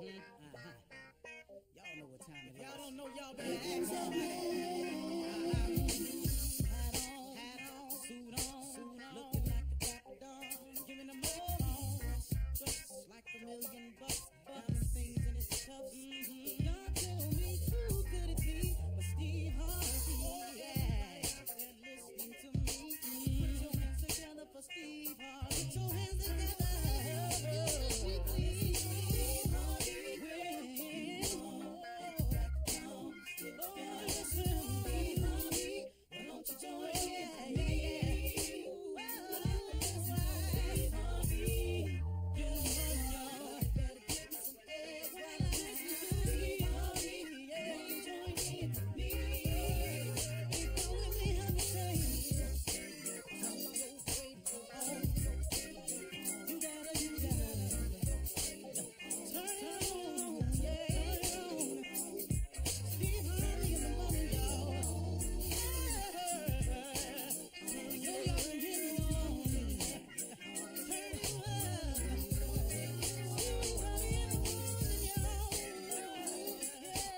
Y'all know what time it is. Y'all don't know, y'all better ask somebody. Hat on, suit on, looking like the dapper dog, giving them all just like $1,000,000, diamond things in his cuffs. Y'all tell me who could it be but Steve Harvey? Yeah, and listening to me. Put your hands together for Steve Harvey. Put your hands together. Steve Harvey. Oh, listen, Steve Harvey. Why don't you join me? Steve Harvey. Better give me some eggs while I listen to Steve Harvey. Yeah, join in with me. If you with me, help me say, you gotta turn on, yeah. Steve Harvey in the morning, y'all. So y'all can hear me on. Turn it up. Steve Harvey in the morning, y'all. Yeah.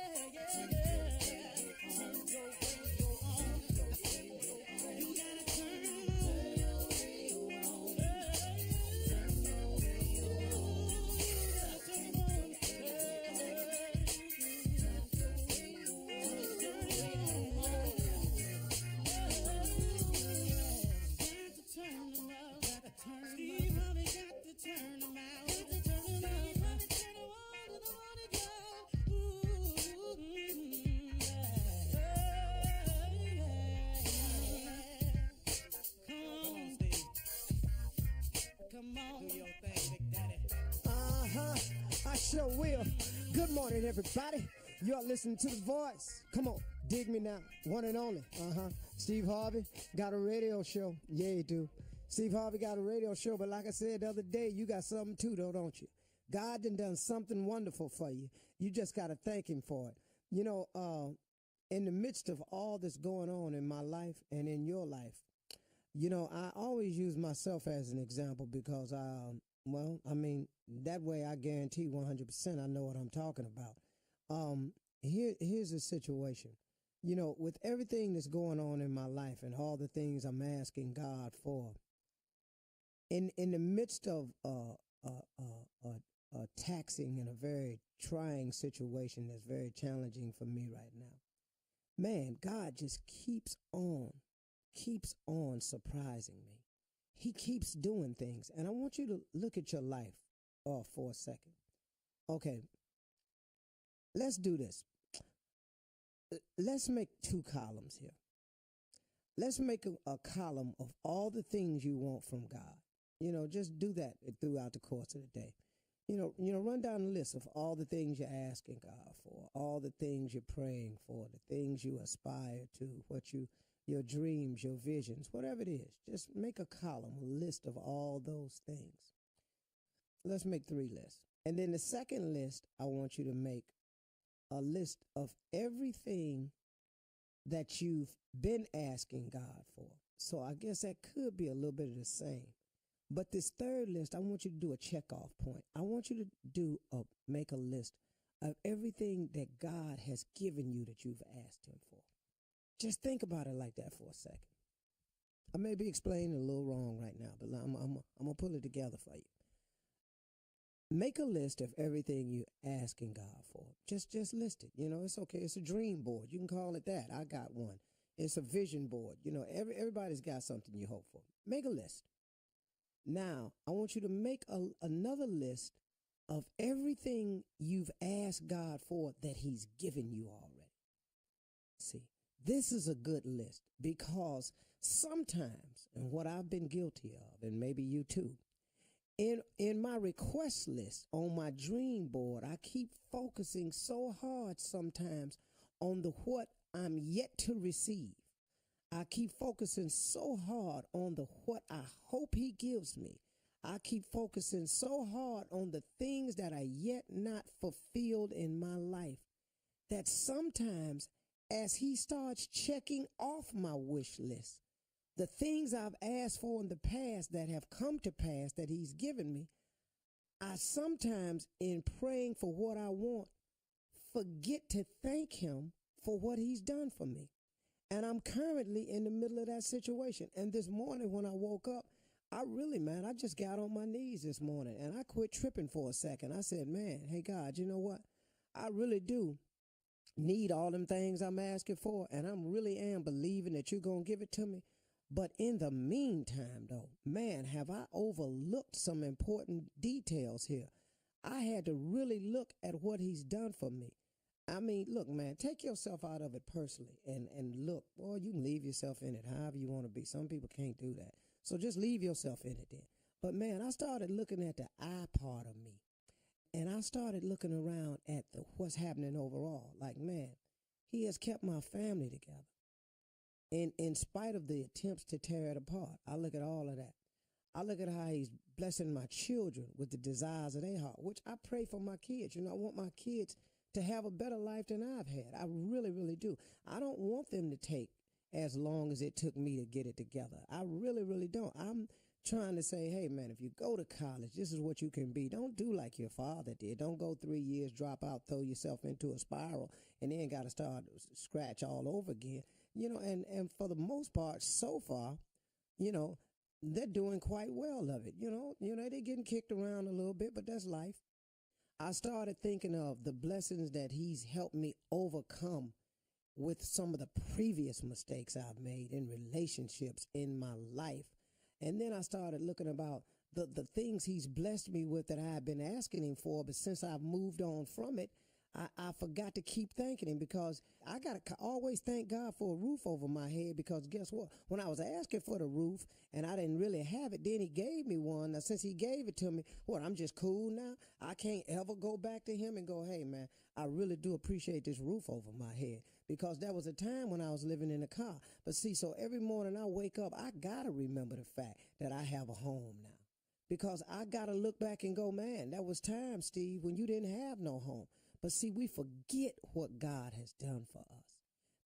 On your radio on. You gotta turn on. Steve Harvey got to turn them out. Got to turn them out. Got to turn them on to the morning, y'all. Ooh, yeah. Come on, Steve. Come on. Do your thing, Big Daddy. I sure will. Good morning, everybody. You are listening to The Voice. Come on, dig me now. One and only. Steve Harvey got a radio show. Yeah, you do. Steve Harvey got a radio show, but like I said the other day, you got something too, though, don't you? God done something wonderful for you. You just got to thank him for it. You know, in the midst of all that's going on in my life and in your life, you know, I always use myself as an example because, that way I guarantee 100% I know what I'm talking about. Here's the situation. You know, with everything that's going on in my life and all the things I'm asking God for, in the midst of a taxing and a very trying situation that's very challenging for me right now, man, God just keeps on surprising me. He keeps doing things. And I want you to look at your life for a second. Okay, let's do this. Let's make two columns here. Let's make a column of all the things you want from God. You know, just do that throughout the course of the day. You know, run down the list of all the things you're asking God for, all the things you're praying for, the things you aspire to, your dreams, your visions, whatever it is. Just make a column, a list of all those things. Let's make 3 lists. And then the second list, I want you to make a list of everything that you've been asking God for. So I guess that could be a little bit of the same. But this third list, I want you to do a checkoff point. I want you to make a list of everything that God has given you that you've asked him for. Just think about it like that for a second. I may be explaining it a little wrong right now, but I'm going to pull it together for you. Make a list of everything you're asking God for. Just list it. You know, it's okay. It's a dream board. You can call it that. I got one. It's a vision board. You know, everybody's got something you hope for. Make a list. Now, I want you to make another list of everything you've asked God for that he's given you already. See, this is a good list because sometimes, and what I've been guilty of, and maybe you too, in my request list on my dream board, I keep focusing so hard sometimes on the what I'm yet to receive. I keep focusing so hard on the what I hope he gives me. I keep focusing so hard on the things that are yet not fulfilled in my life that sometimes as he starts checking off my wish list, the things I've asked for in the past that have come to pass that he's given me, I sometimes, in praying for what I want, forget to thank him for what he's done for me. And I'm currently in the middle of that situation. And this morning when I woke up, I just got on my knees this morning and I quit tripping for a second. I said, man, hey, God, you know what? I really do need all them things I'm asking for. And I really am believing that you're going to give it to me. But in the meantime, though, man, have I overlooked some important details here. I had to really look at what he's done for me. I mean, look, man, take yourself out of it personally and look. Boy, you can leave yourself in it however you want to be. Some people can't do that. So just leave yourself in it then. But, man, I started looking at the I part of me. And I started looking around at what's happening overall. Like, man, he has kept my family together. In spite of the attempts to tear it apart. I look at all of that. I look at how he's blessing my children with the desires of their heart, which I pray for my kids. You know, I want my kids to have a better life than I've had. I really, really do. I don't want them to take as long as it took me to get it together. I really, really don't. I'm trying to say, hey, man, if you go to college, this is what you can be. Don't do like your father did. Don't go 3 years, drop out, throw yourself into a spiral, and then got to start scratch all over again. You know, and for the most part, so far, you know, they're doing quite well of it. You know, they're getting kicked around a little bit, but that's life. I started thinking of the blessings that he's helped me overcome with some of the previous mistakes I've made in relationships in my life. And then I started looking about the things he's blessed me with that I've been asking him for, but since I've moved on from it, I forgot to keep thanking him because I got to always thank God for a roof over my head because guess what? When I was asking for the roof and I didn't really have it, then he gave me one. Now, since he gave it to me, I'm just cool now? I can't ever go back to him and go, hey, man, I really do appreciate this roof over my head because there was a time when I was living in a car. But see, so every morning I wake up, I got to remember the fact that I have a home now because I got to look back and go, man, that was time, Steve, when you didn't have no home. But see, we forget what God has done for us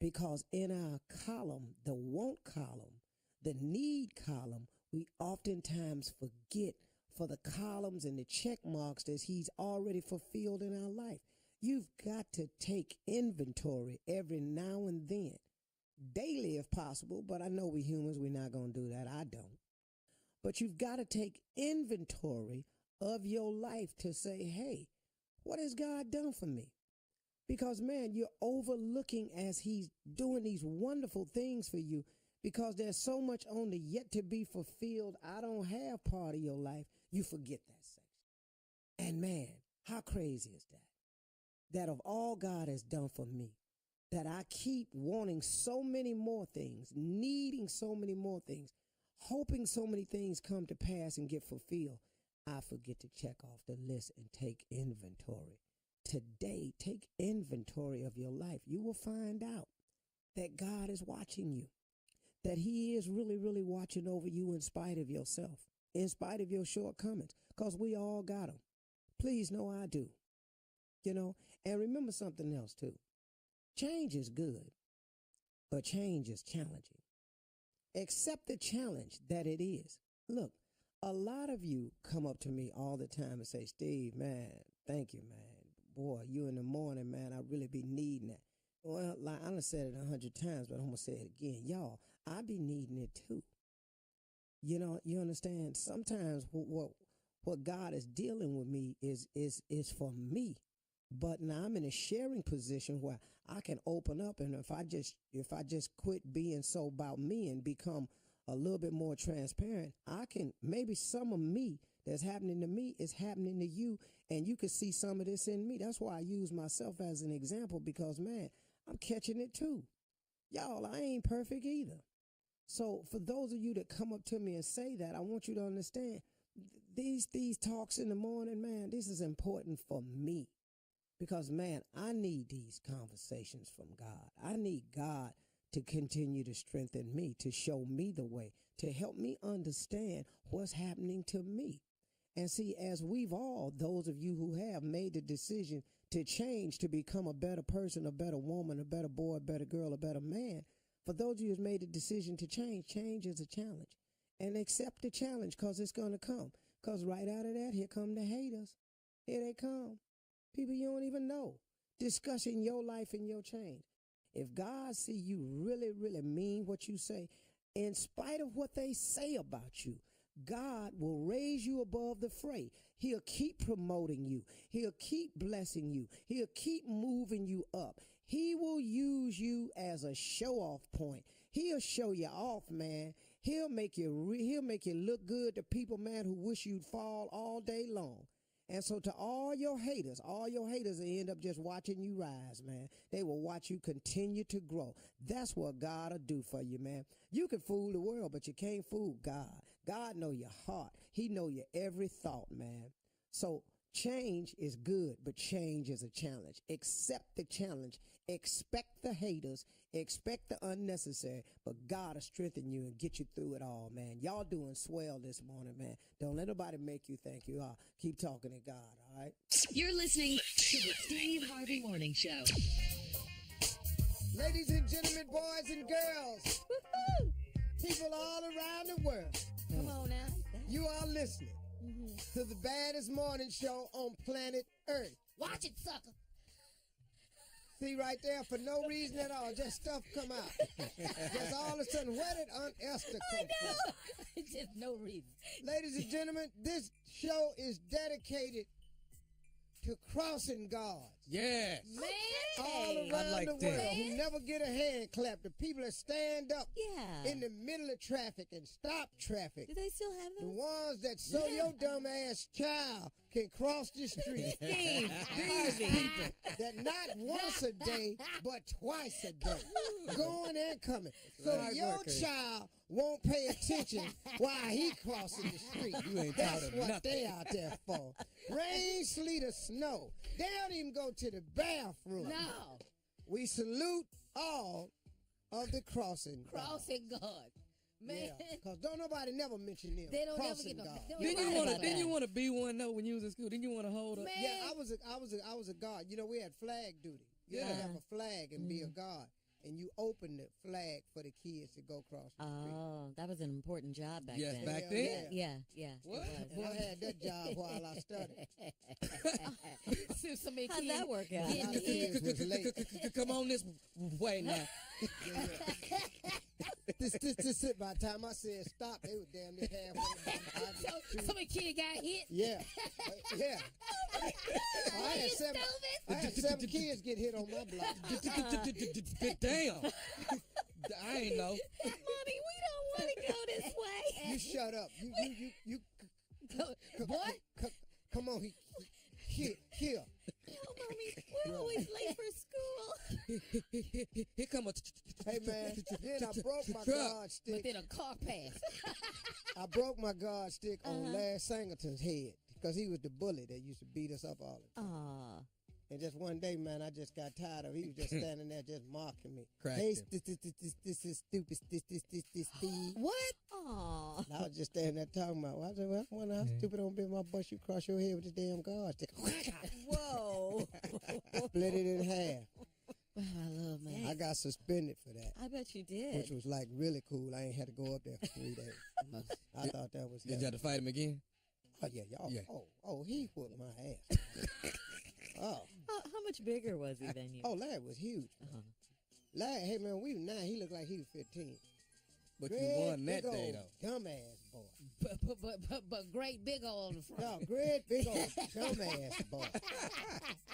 because in our column, the want column, the need column, we oftentimes forget for the columns and the check marks that he's already fulfilled in our life. You've got to take inventory every now and then, daily if possible, but I know we humans, we're not going to do that. I don't. But you've got to take inventory of your life to say, hey, what has God done for me? Because, man, you're overlooking as he's doing these wonderful things for you because there's so much on the yet to be fulfilled, I don't have part of your life. You forget that section. And, man, how crazy is that? That of all God has done for me, that I keep wanting so many more things, needing so many more things, hoping so many things come to pass and get fulfilled. I forget to check off the list and take inventory. Today, take inventory of your life. You will find out that God is watching you, that he is really, really watching over you in spite of yourself, in spite of your shortcomings, because we all got them. Please know I do. You know, and remember something else too. Change is good, but change is challenging. Accept the challenge that it is. Look, a lot of you come up to me all the time and say, Steve, man, thank you, man. Boy, you in the morning, man, I really be needing that. Well, like I done said it 100 times, but I'm going to say it again. Y'all, I be needing it too. You know, you understand? Sometimes what God is dealing with me is for me. But now I'm in a sharing position where I can open up, and if I just quit being so about me and become a little bit more transparent, I can maybe some of me that's happening to me is happening to you, and you can see some of this in me. That's why I use myself as an example because, man, I'm catching it too. Y'all, I ain't perfect either. So for those of you that come up to me and say that, I want you to understand these talks in the morning, man, this is important for me. Because, man, I need these conversations from God. I need God to continue to strengthen me, to show me the way, to help me understand what's happening to me. And see, as we've all, those of you who have made the decision to change, to become a better person, a better woman, a better boy, a better girl, a better man, for those of you who've made the decision to change, change is a challenge. And accept the challenge because it's going to come. Because right out of that, here come the haters. Here they come. People you don't even know. Discussing your life and your change. If God see you really, really mean what you say, in spite of what they say about you, God will raise you above the fray. He'll keep promoting you. He'll keep blessing you. He'll keep moving you up. He will use you as a show-off point. He'll show you off, man. He'll make you look good to people, man, who wish you'd fall all day long. And so to all your haters will end up just watching you rise, man. They will watch you continue to grow. That's what God will do for you, man. You can fool the world, but you can't fool God. God know your heart. He know your every thought, man. So change is good, but change is a challenge. Accept the challenge. Expect the haters. Expect the unnecessary. But God will strengthen you and get you through it all, man. Y'all doing swell this morning, man. Don't let nobody make you think you are. Keep talking to God, all right? You're listening to the Steve Harvey Morning Show. Ladies and gentlemen, boys and girls, people all around the world, Come on now. you are listening to the baddest morning show on planet Earth. Watch it, sucker. See right there, for no reason at all, just stuff come out. Just all of a sudden, where did Aunt Esther come from? Just no reason. Ladies and gentlemen, this show is dedicated to crossing guards. Yes. Man. All Hey. around like the that. world who never get a hand clap. The people that stand up Yeah. in the middle of traffic and stop traffic. Do they still have The those? ones that so your dumb ass child can cross the street. Steve. These people that not once a day, but twice a day, going and coming. So Hard your workers. child won't pay attention while he crossing the street. You ain't That's taught him what nothing. they out there for. Rain, sleet, or snow. They don't even go to the bathroom. No. We salute all of the crossing guards. Crossing guard. Man. Yeah, because don't nobody never mention them. They don't never crossing get no. guards. they don't Didn't you worry want to? about Didn't that. you want to be one though when you was in school? Didn't you want to hold up? Man. Yeah, I was a guard. You know, we had flag duty. You had to Yeah. have a flag and be a guard. And you open the flag for the kids to go across the street. Oh, that was an important job back Yes, then. back Hell then. Yeah. What? It was. And I had that job while I studied. See somebody How'd kid that work out? getting A lot of kids was late. Come on this way now. This by the time I said stop, they were damn near halfway. Somebody kid got hit. Yeah. Yeah. I had seven kids get hit on my block. Damn. I ain't know. Mommy, we don't want to go this way. You shut up. You What? come on. Here. No, Mommy, we're always late for school. Here come a. Hey, man. Then I broke my truck. guard But stick. then a car passed. I broke my guard stick on Larry Singleton's head because he was the bully that used to beat us up all the time. Aw. And just one day, man, I just got tired of it. He was just standing there just mocking me. Cracked Hey, him. this is stupid. This Steve. What? Aw. And I was just standing there talking about, I said, well, when I stupid on bit my bust, you cross your head with this damn guard stick. Whoa. Split it in half. Wow, I love man. I got suspended for that, I bet you did. which was like really cool. I ain't had to go up there for 3 days. I thought that was Did you have to fight him again? Oh, yeah, y'all. Yeah. Oh, he whooped my ass. Oh. How much bigger was he than you? Oh, Larry was huge. Uh-huh. Larry, hey, man, we were 9. He looked like he was 15. But you Great won that big day old though. Dumbass boy. But great big old in front. No, great big old dumbass boy.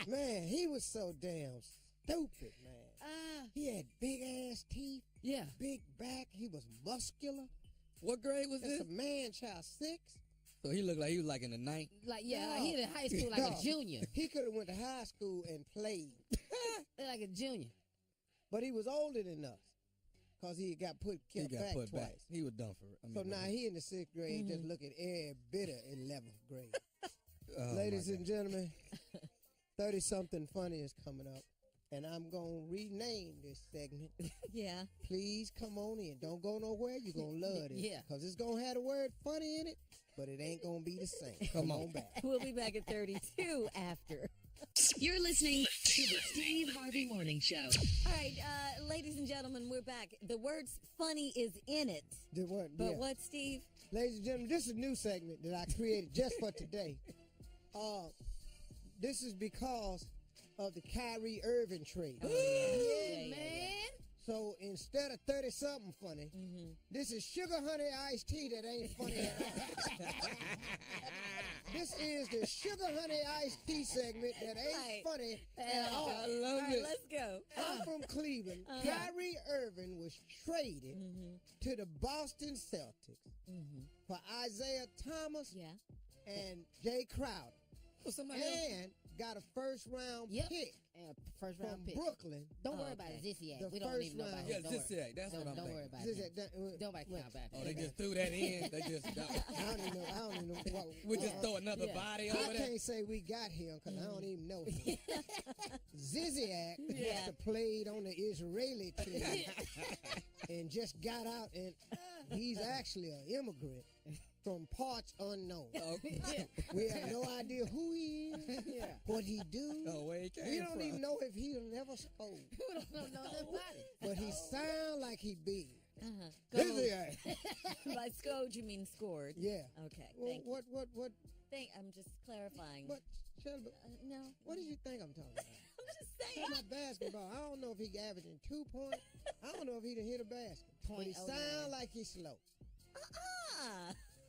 Man, he was so damn stupid, man. He had big ass teeth, Yeah. big back. He was muscular. What grade was That's this? a man child, 6. So he looked like he was like in the ninth. Like, yeah, No. like he in high school like No. a junior. He could have went to high school and played, Like a junior. but he was older than us because he got He kept got back put twice. back. He was done for it. I So mean, now he in the 6th grade, just looking every bit of 11th grade. oh, Ladies my and gentlemen, 30-something funny is coming up, and I'm going to rename this segment. Yeah. Please come on in. Don't go nowhere. You're going to love it. Yeah. Because it's going to have the word funny in it, but it ain't going to be the same. Come on back. We'll be back at 32 after. You're listening to the Steve Harvey Morning Show. All right, ladies and gentlemen, we're back. The word funny is in it. The word, But yeah. what, Steve? Ladies and gentlemen, this is a new segment that I created just for today. This is because of the Kyrie Irving trade. Yeah. So instead of 30-something funny, this is sugar honey iced tea that ain't funny at all. This is the sugar honey iced tea segment that ain't funny at all. I love All right, it. let's go. I'm from Cleveland. Kyrie Irving was traded to the Boston Celtics for Isaiah Thomas Yeah. and Jay Crowder. Well, somebody else. And got a first-round Yep. pick First from round pick. Brooklyn. Don't worry Oh, about okay. it, Ziziak. The We don't first even know about round. him. Yeah, Don't worry. Ziziak. That's what I'm Don't worry thinking. about This- it. that- Nobody wait, count back. Oh, they just threw that in. They just I don't even know. What, we just throw another body over I there. can't say we got him because I don't even know him. Ziziak must have played on the Israeli team and just got out, and he's actually an immigrant from parts unknown. Oh, We have no idea who he is, what he do. oh, where he came We don't from. even know if he never spoke, We don't know nothing about it. but he sound like he big. Go. Ziziak. By scored, you mean scored. Yeah. Okay. Well, Thank you. what, I'm just clarifying. Shelby, No. what did you think I'm talking about? I'm just saying. Talking about basketball. I don't know if he averaging 2 points. I don't know if he done hit a basket. But he sound like he's slow.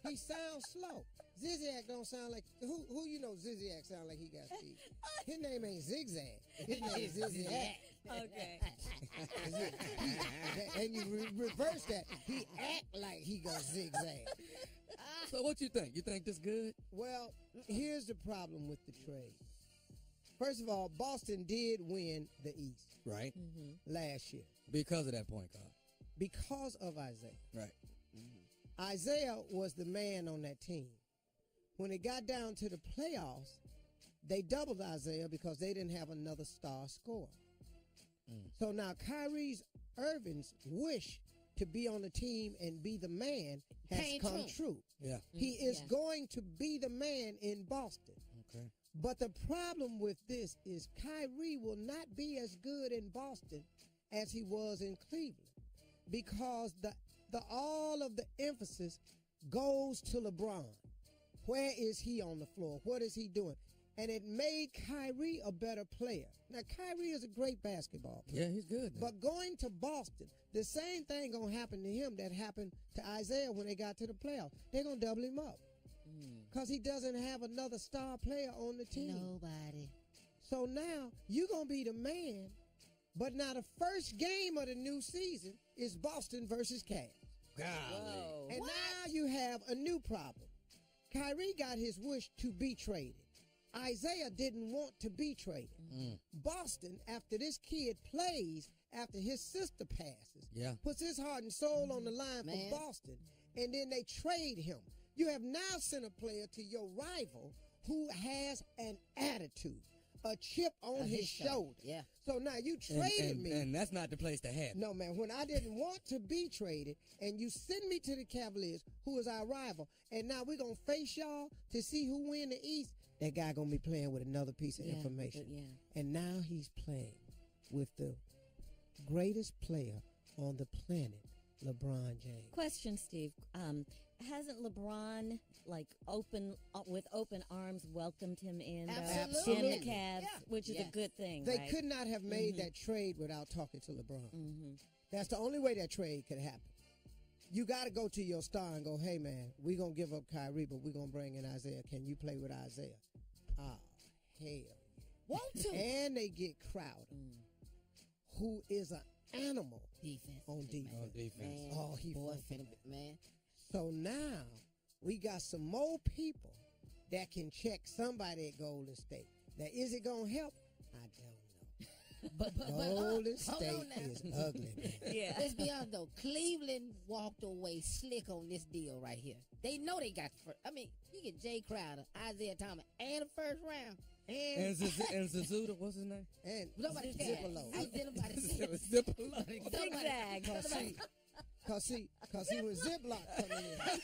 He sounds slow. Ziziak don't sound like who you know Ziziak sound like he got speed. His name ain't Zigzag. His name is Ziziak. Okay. And you reverse that. He act like he goes zigzag. So what you think? You think this good? Well, here's the problem with the trade. First of all, Boston did win the East Right. last year Because of that point guard. because of Isaiah. Right. Isaiah was the man on that team. When it got down to the playoffs, they doubled Isaiah because they didn't have another star scorer. So now Kyrie Irving's wish to be on the team and be the man has Came come true. true. Yeah. He is Yeah. going to be the man in Boston. Okay. But the problem with this is Kyrie will not be as good in Boston as he was in Cleveland because the all of the emphasis goes to LeBron. Where is he on the floor? What is he doing? And it made Kyrie a better player. Now, Kyrie is a great basketball player. Yeah, he's good. Now. But going to Boston, the same thing going to happen to him that happened to Isaiah when they got to the playoffs. They're going to double him up because he doesn't have another star player on the team. Nobody. So now you're going to be the man, but now the first game of the new season is Boston versus Cavs. Golly. Whoa. And now you have a new problem. Kyrie got his wish to be traded. Isaiah didn't want to be traded. Boston, after this kid plays, after his sister passes, Yeah. puts his heart and soul on the line Man. for Boston, and then they trade him. You have now sent a player to your rival who has an attitude, a chip on his shoulder. Yeah. So now you traded me. And that's not the place to have it. No, man, when I didn't want to be traded and you send me to the Cavaliers, who is our rival, and now we're going to face y'all to see who win the East, that guy going to be playing with another piece of information. Yeah. And now he's playing with the greatest player on the planet, LeBron James. Question, Steve. Hasn't LeBron with open arms welcomed him in Absolutely. and the Cavs, Yeah. which is a Yes. good thing, They right? could not have made that trade without talking to LeBron. That's the only way that trade could happen. You got to go to your star and go, hey, man, we're going to give up Kyrie, but we're going to bring in Isaiah. Can you play with Isaiah? Oh, hell. Want to. And they get Crowder, who is an animal Defense. on defense. On defense. Man. Oh, he boy, fucking- man. So now we got some more people that can check somebody at Golden State. Now, is it going to help? I don't know. But Golden hold on State now. is ugly, man. Yeah. Let's be honest though, Cleveland walked away slick on this deal right here. They know they got the first. I mean, you get Jay Crowder, Isaiah Thomas, and a first round. And Suzuda, what's his name? And Nobody cares. Zipolo. I did nobody cares. Zipolo. Zigzag. Cause see, when Ziploc come in,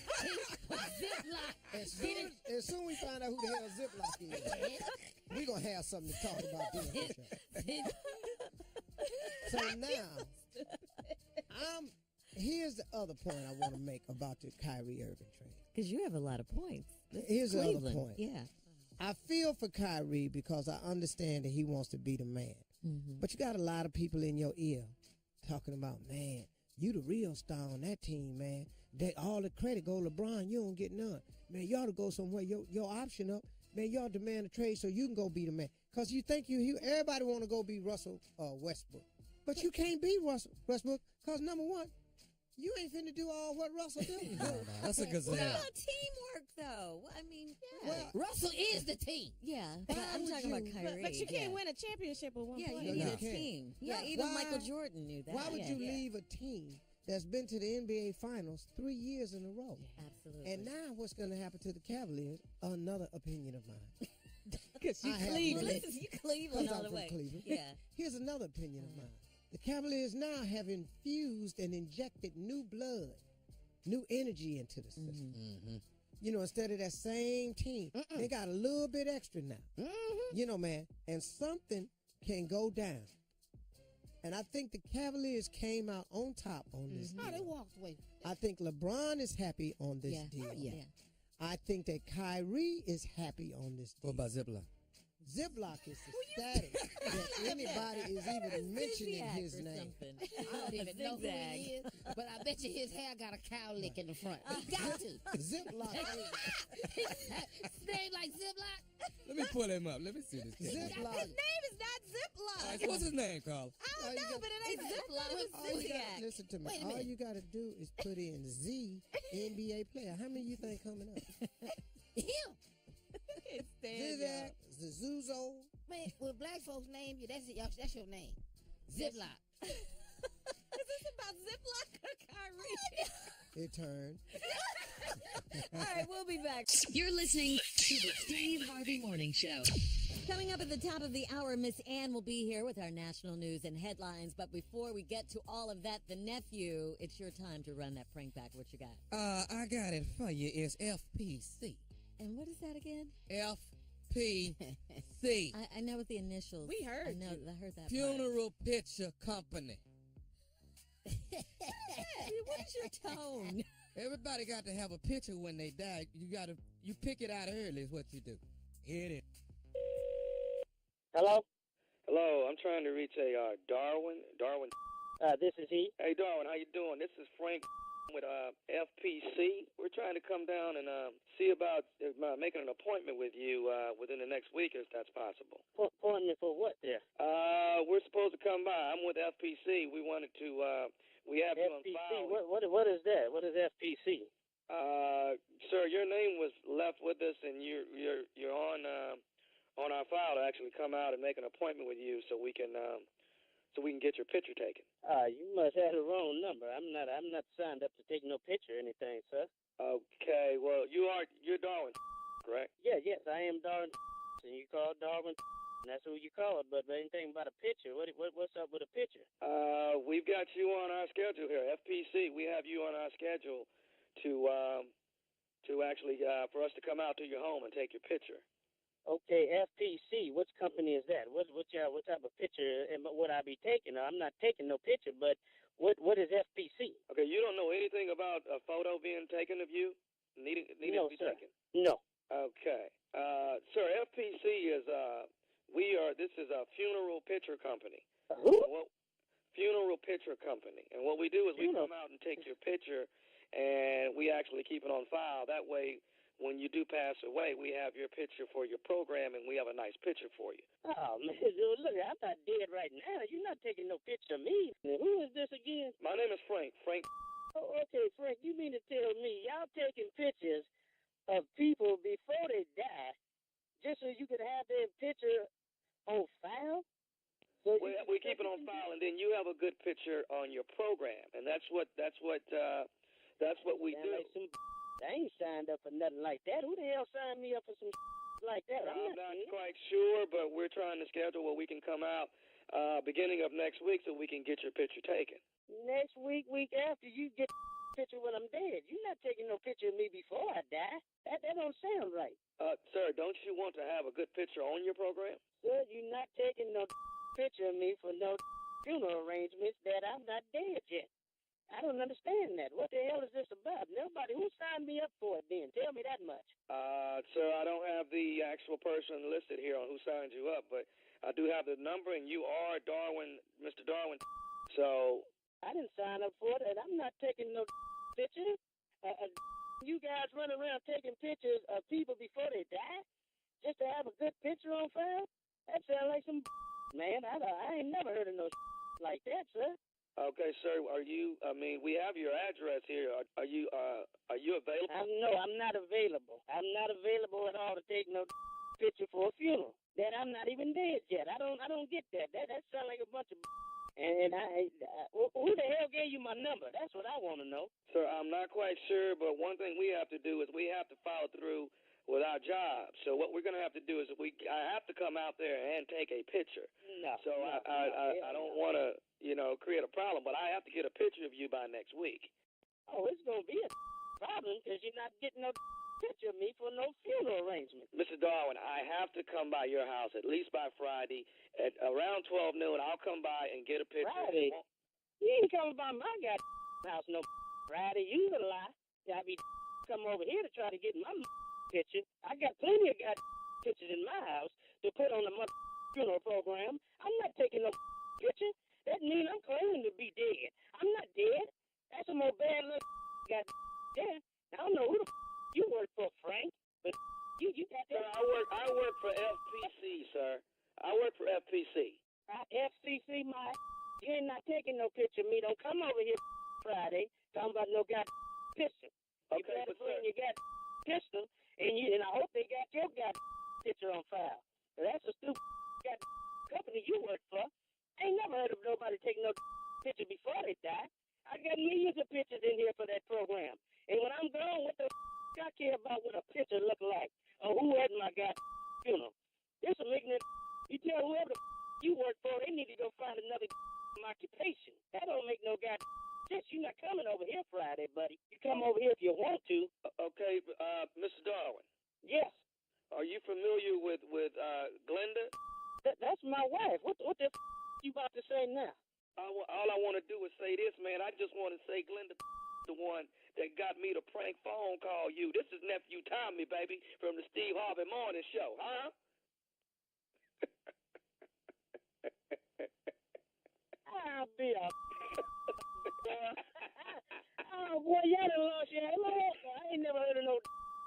Ziploc. as soon we find out who the hell Ziploc is, we gonna have something to talk about this. So now, here's the other point I want to make about the Kyrie Irving trade. Because you have a lot of points. Here's the other point. Yeah. I feel for Kyrie because I understand that he wants to be the man. Mm-hmm. But you got a lot of people in your ear talking about, man, you the real star on that team, man. All the credit go LeBron, you don't get none. Man, you ought to go somewhere, your option up. Man, you ought to demand a trade so you can go be the man. Because you think everybody want to go be Russell Westbrook. But you can't be Russell Westbrook because, number one, you ain't finna do all what Russell do. No, that's a good What saying. about teamwork, though? I mean, Well, Russell is the team. yeah. But I'm would talking about you- Kyrie. But you can't win a championship with one Yeah, player. you No, need you a can't. team. Yeah, Yeah. even Why- Michael Jordan knew that. Why would you Yeah. leave a team that's been to the NBA Finals 3 years in a row? Absolutely. And now what's going to happen to the Cavaliers? Another opinion of mine. Because you I have Cleveland. really- This is you Cleveland 'Cause all I'm the from way. Cleveland. Yeah. Here's another opinion of mine. The Cavaliers now have infused and injected new blood, new energy into the system. Mm-hmm. You know, instead of that same team, they got a little bit extra now. You know, man, and something can go down. And I think the Cavaliers came out on top on this Oh, they deal. walked away. I think LeBron is happy on this Yeah. deal. Yeah. I think that Kyrie is happy on this deal. What about Ziploc? Ziploc is ecstatic that anybody is even mentioning Zigzag his or name. something. I don't even know who Zigzag. he is, but I bet you his hair got a cow lick in the front. He got to. Ziploc. His name like Ziploc. Let me pull him up. Let me see this kid. Ziploc. His name is not Ziploc. What's his name, Carl? I don't know, but it ain't Ziploc. It's All you Zigzag. gotta, listen to me. Wait a All minute. you got to do is put in Z NBA player. How many you think coming up? Him. Can't stand Zizak, y'all. Zuzo. Man, when black folks name you, that's your name. Ziploc. Is this about Ziploc or Kyrie? It turned. All right, we'll be back. You're listening to the Steve Harvey Morning Show. Coming up at the top of the hour, Miss Ann will be here with our national news and headlines. But before we get to all of that, the nephew, it's your time to run that prank back. What you got? I got it for you. It's FPC. And what is that again? FPC. I know what the initials. We heard I know. you. I heard that. Funeral Picture Company. What is your tone? Everybody got to have a picture when they die. You pick it out early is what you do. Hit it. Hello? Hello, I'm trying to reach a Darwin. This is he. Hey, Darwin, how you doing? This is Frank with FPC. We're trying to come down and see about making an appointment with you within the next week, if that's possible. Appointment for what there? We're supposed to come by. I'm with FPC. We wanted to. We have you on FPC? file. What is that? What is FPC? Sir, your name was left with us, and you're on our file to actually come out and make an appointment with you, so we can get your picture taken. You must have the wrong number. I'm not signed up to take no picture or anything, sir. Okay, well, you're Darwin, correct? Yes, I am Darwin, and you call Darwin, and that's who you call. But anything about a picture? What's up with a picture? We've got you on our schedule here, FPC. We have you on our schedule to actually for us to come out to your home and take your picture. Okay, FPC. Which company is that? What type of picture would I be taking? I'm not taking no picture, but what is FPC? Okay, you don't know anything about a photo being taken of you needing No, to be sir. taken? No. Okay, sir. FPC is this is a funeral picture company. Who? Funeral picture company, and what we do is we Funeral. come out and take your picture, and we actually keep it on file. That way, when you do pass away, we have your picture for your program, and we have a nice picture for you. Oh, man, dude, look, I'm not dead right now. You're not taking no picture of me. Who is this again? My name is Frank. Frank. Oh, okay, Frank, you mean to tell me y'all taking pictures of people before they die just so you could have their picture on file? So We keep it on file, and then you have a good picture on your program, and that's what we Sound do. like some I ain't signed up for nothing like that. Who the hell signed me up for some like that? I'm not quite sure, but we're trying to schedule where we can come out beginning of next week so we can get your picture taken. Next week after you get picture when I'm dead. You're not taking no picture of me before I die. That don't sound right. Sir, don't you want to have a good picture on your program? Sir, you're not taking no picture of me for no funeral arrangements that I'm not dead yet. I don't understand that. What the hell is this about? Nobody who signed me up for it then. Tell me that much. Sir, I don't have the actual person listed here on who signed you up, but I do have the number, and you are Darwin, Mr. Darwin. So I didn't sign up for it, and I'm not taking no pictures. You guys run around taking pictures of people before they die just to have a good picture on file? That sounds like some man. I ain't never heard of no like that, sir. okay, sir, we have your address here. Are you available? No, I'm not available. I'm not available at all to take no picture for a funeral. That I'm not even dead yet. I don't get that. That sounds like a bunch of and who the hell gave you my number? That's what I want to know. Sir, I'm not quite sure, but one thing we have to do is we have to follow through with our job. So what we're going to have to do is I have to come out there and take a picture. No. So I don't want to, create a problem, but I have to get a picture of you by next week. Oh, it's going to be a problem because you're not getting no picture of me for no funeral arrangement. Mr. Darwin, I have to come by your house at least by Friday at around 12 noon. I'll come by and get a picture. Friday? You ain't coming by my goddamn house no Friday. You a lie. I be come over here to try to get my picture. I got plenty of goddamn pictures in my house to put on the funeral program. I'm not taking no picture. That means I'm claiming to be dead. I'm not dead. That's some more bad luck goddamn dead. I don't know who the you work for, Frank, but you got that. Sir, I work for FPC, sir. I work for FPC. FCC, you ain't not taking no picture of me. Don't come over here Friday talking about no goddamn picture. You Okay, better but bring sir, your goddamn pistol, and I hope they got your goddamn picture on file. That's a stupid goddamn company you work for. I ain't never heard of nobody taking no picture before they die. I got millions of pictures in here for that program. And when I'm gone, what the I care about what a picture look like or who had my goddamn funeral. This some ignorant. You tell whoever the you work for, they need to go find another occupation. That don't make no goddamn sense. You're not coming over here Friday, buddy. You come over here if you want to. Okay, Mr. Darwin. Yes. Are you familiar with Glenda? That's my wife. What the you about to say now? All I want to do is say this, man. I just want to say Glenda the one that got me to prank phone call you. This is nephew Tommy, baby, from the Steve Harvey Morning Show, huh? I'll be a oh boy, y'all done lost your mind. I ain't never heard of no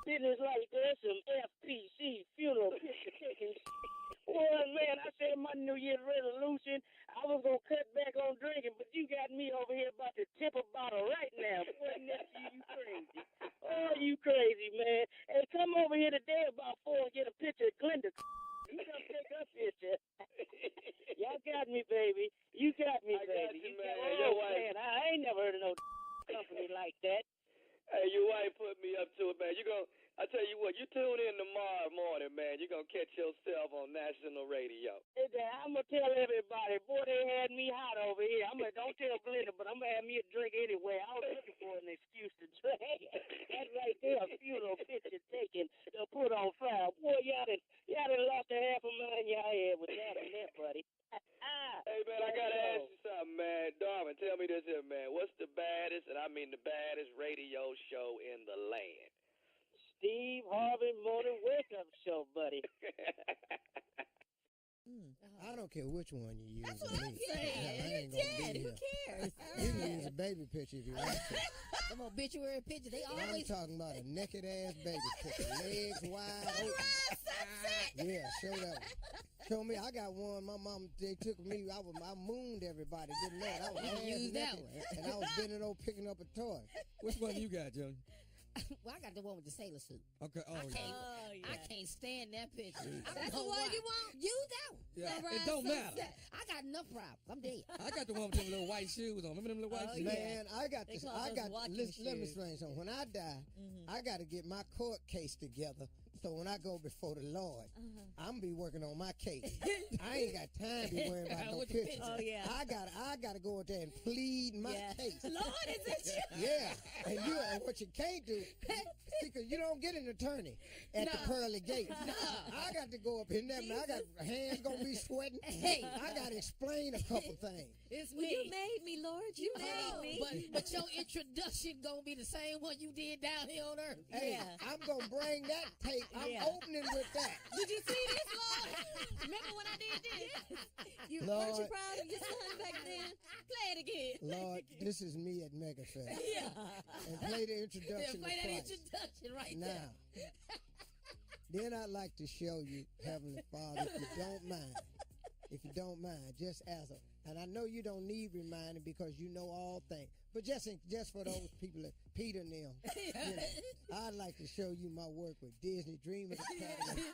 business like this. Some FPC funeral picture taking. Boy, man, I said my New Year's resolution, I was going to cut back on drinking, but you got me over here about to tip a bottle right now. Boy, nephew, you crazy. Oh, you crazy, man. Hey, come over here today about 4 and get a picture of Glenda. You come take her picture. Y'all got me, baby. You got me, baby. Got you, man. Oh, man, I ain't never heard of no company like that. Hey, your wife put me up to it, man. I tell you what, you tune in tomorrow morning, man. You're going to catch yourself on national radio. Hey, I'm going to tell everybody, boy, they had me hot over here. Don't tell Glenda, but I'm going to have me a drink anyway. I was looking for an excuse to drink. That's right there, a funeral picture taken to put on file. Boy, y'all done lost a half a mind y'all had with that and that, buddy. Hey, man, I got to ask you something, man. Darwin, tell me this here, man. What's the baddest, and I mean the baddest radio show in the land? Steve Harvey Morning Wake Up Show, buddy. I don't care which one you use. That's what I'm saying. I ain't gonna be Who here. cares? You can use a baby picture if you want to. Some obituary pictures, they I'm always. talking about a naked ass baby picture, legs wide open. Yeah, show that one. Show me. I got one. My mom, they took me. I mooned everybody. Didn't know it. I was You use that naked, one. and I was bending over picking up a toy. Which one you got, Junior? Well, I got the one with the sailor suit. Okay. Oh, yeah. I can't stand that picture. I That's don't the know one why. you want? Use that one. Yeah. It don't matter. I got enough problems. I'm dead. I got the one with them little white shoes on. Remember them little white shoes? Man, I got They this. call I those got. walking Listen, let me shoes. explain something. When I die, I got to get my court case together So when I go before the Lord, I'm be working on my case. I ain't got time to be worrying about no pictures. Oh, yeah. I gotta go out there and plead my case. Lord, is it you? Yeah, and what you can't do, because you don't get an attorney at the pearly gate. I got to go up in there, and I got hands gonna be sweating. Hey. I gotta explain a couple things. It's Well, me. you made me, Lord. You made me. But your introduction gonna be the same one you did down here on Earth. Hey, I'm gonna bring that tape. I'm opening with that. Did you see this, Lord? Remember when I did this? Weren't you Lord. proud of your son back then? Play it again. Lord, this is me at MegaFest. Yeah. And play the introduction Play of that Christ. introduction right Now, there. then I'd like to show you, Heavenly Father, if you don't mind. If you don't mind, just as a, and I know you don't need reminding because you know all things, but just for those people that Peter and them, I'd like to show you my work with Disney Dreamers Academy.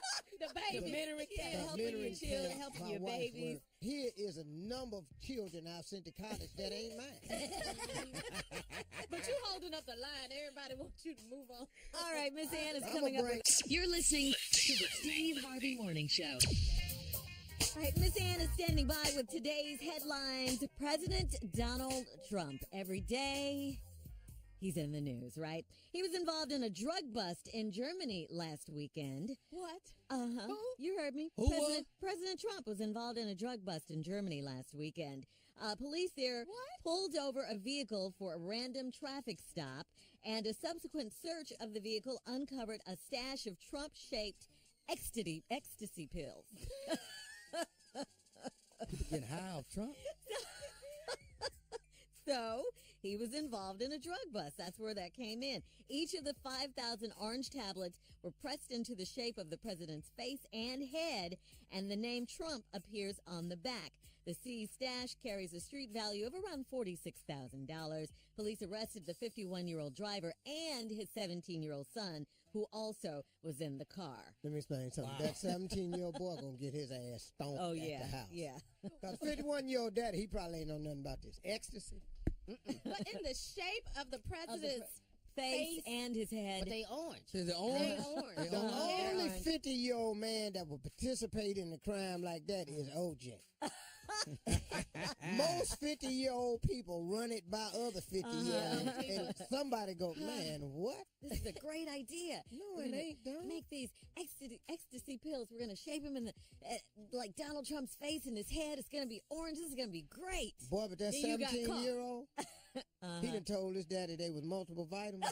The baby. Documentary camp. helping your Documentary children, camp, helping my your wife's babies. work. Here is a number of children I've sent to college that ain't mine. But you holding up the line. Everybody wants you to move on. All right, Miss Ann is I'm coming gonna up. bring- You're listening to the Steve Harvey Morning Show. All right, Miss Ann is standing by with today's headlines. President Donald Trump. Every day, he's in the news, right? He was involved in a drug bust in Germany last weekend. What? Uh-huh. Who? You heard me. Who was? President Trump was involved in a drug bust in Germany last weekend. Police there pulled over a vehicle for a random traffic stop, and a subsequent search of the vehicle uncovered a stash of Trump-shaped ecstasy pills. Get high off Trump. So he was involved in a drug bust. That's where that came in. Each of the 5,000 orange tablets were pressed into the shape of the president's face and head, and the name Trump appears on the back. The seized stash carries a street value of around $46,000. Police arrested the 51-year-old driver and his 17-year-old son, who also was in the car. Let me explain something. That 17-year-old boy gonna get his ass stomped Oh, at yeah. the house. Yeah. Because 51-year-old daddy, he probably ain't know nothing about this ecstasy. But in the shape of the president's Face and his head. But they orange. Is it orange? They orange. They The orange. only 50-year-old man that would participate in a crime like that is OJ. Most 50-year-old people run it by other 50-year-olds, and somebody go, man, what? This is a great idea. No, We're it gonna ain't, done. Make these ecstasy pills. We're going to shape them in the like Donald Trump's face and his head. It's going to be orange. This is going to be great. Boy, but that Then you got caught. 17-year-old, he done told his daddy they was multiple vitamins.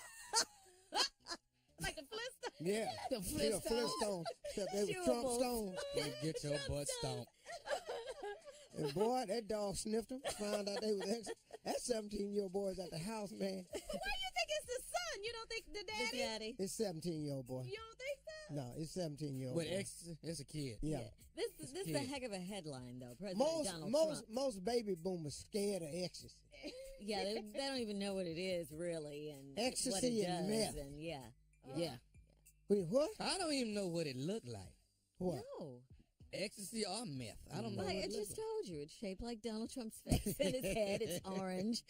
Like the Flintstones. Yeah. The They were Flintstones, except they were Trump Chewables. stones. Get your butt stomped. And boy, that dog sniffed them, found out they was that 17-year-old boy's at the house, man. Why you think it's the son? You don't think the His daddy? daddy. It's 17-year-old boy. You don't think so? No, it's 17-year-old With boy. ecstasy, it's a kid. Yeah. This is a heck of a headline, though. President Donald Trump. Most baby boomers scared of ecstasy. Yeah, they don't even know what it is, really, and what it Ecstasy does. and meth. And yeah. Yeah. Wait, what? I don't even know what it looked like. What? No. Ecstasy or meth. I don't know Like, what I it just looked told you. It's shaped like Donald Trump's face and his head. It's orange.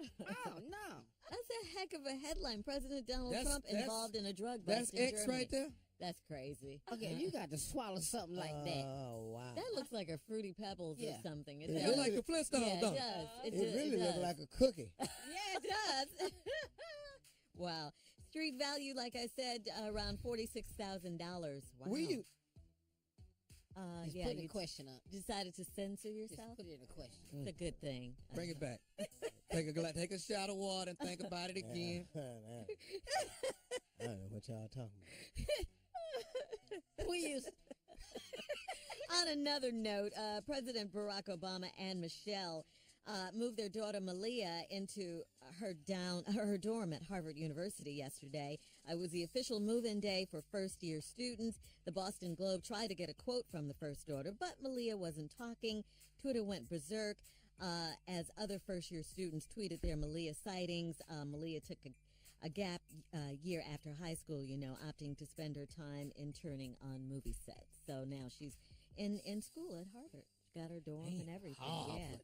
Oh, no. That's a heck of a headline. President Donald That's- Trump that's- involved in a drug like. bust That's in X Germany. right there? That's crazy. Okay, you got to swallow something like that. Oh, wow. That looks like a Fruity Pebbles Yeah. or something. It It does. look like the Flintstones, Yeah, it don't it? does. It does. really does. looked like a cookie. Yeah, it does. Wow. Street value, like I said, around $46,000. Wow. We u- Just yeah, put the you question up. decided to censor Just yourself. put it in a question. It's a good thing. Bring it back. Take a shot of water and think about it again. I don't know what y'all talking about. We use On another note, President Barack Obama and Michelle moved their daughter Malia into her dorm at Harvard University yesterday. It was the official move-in day for first-year students. The Boston Globe tried to get a quote from the first daughter, but Malia wasn't talking. Twitter went berserk as other first-year students tweeted their Malia sightings. Malia took a gap year after high school, opting to spend her time interning on movie sets. So now she's in school at Harvard. She got her dorm and everything. Harvard. Yeah.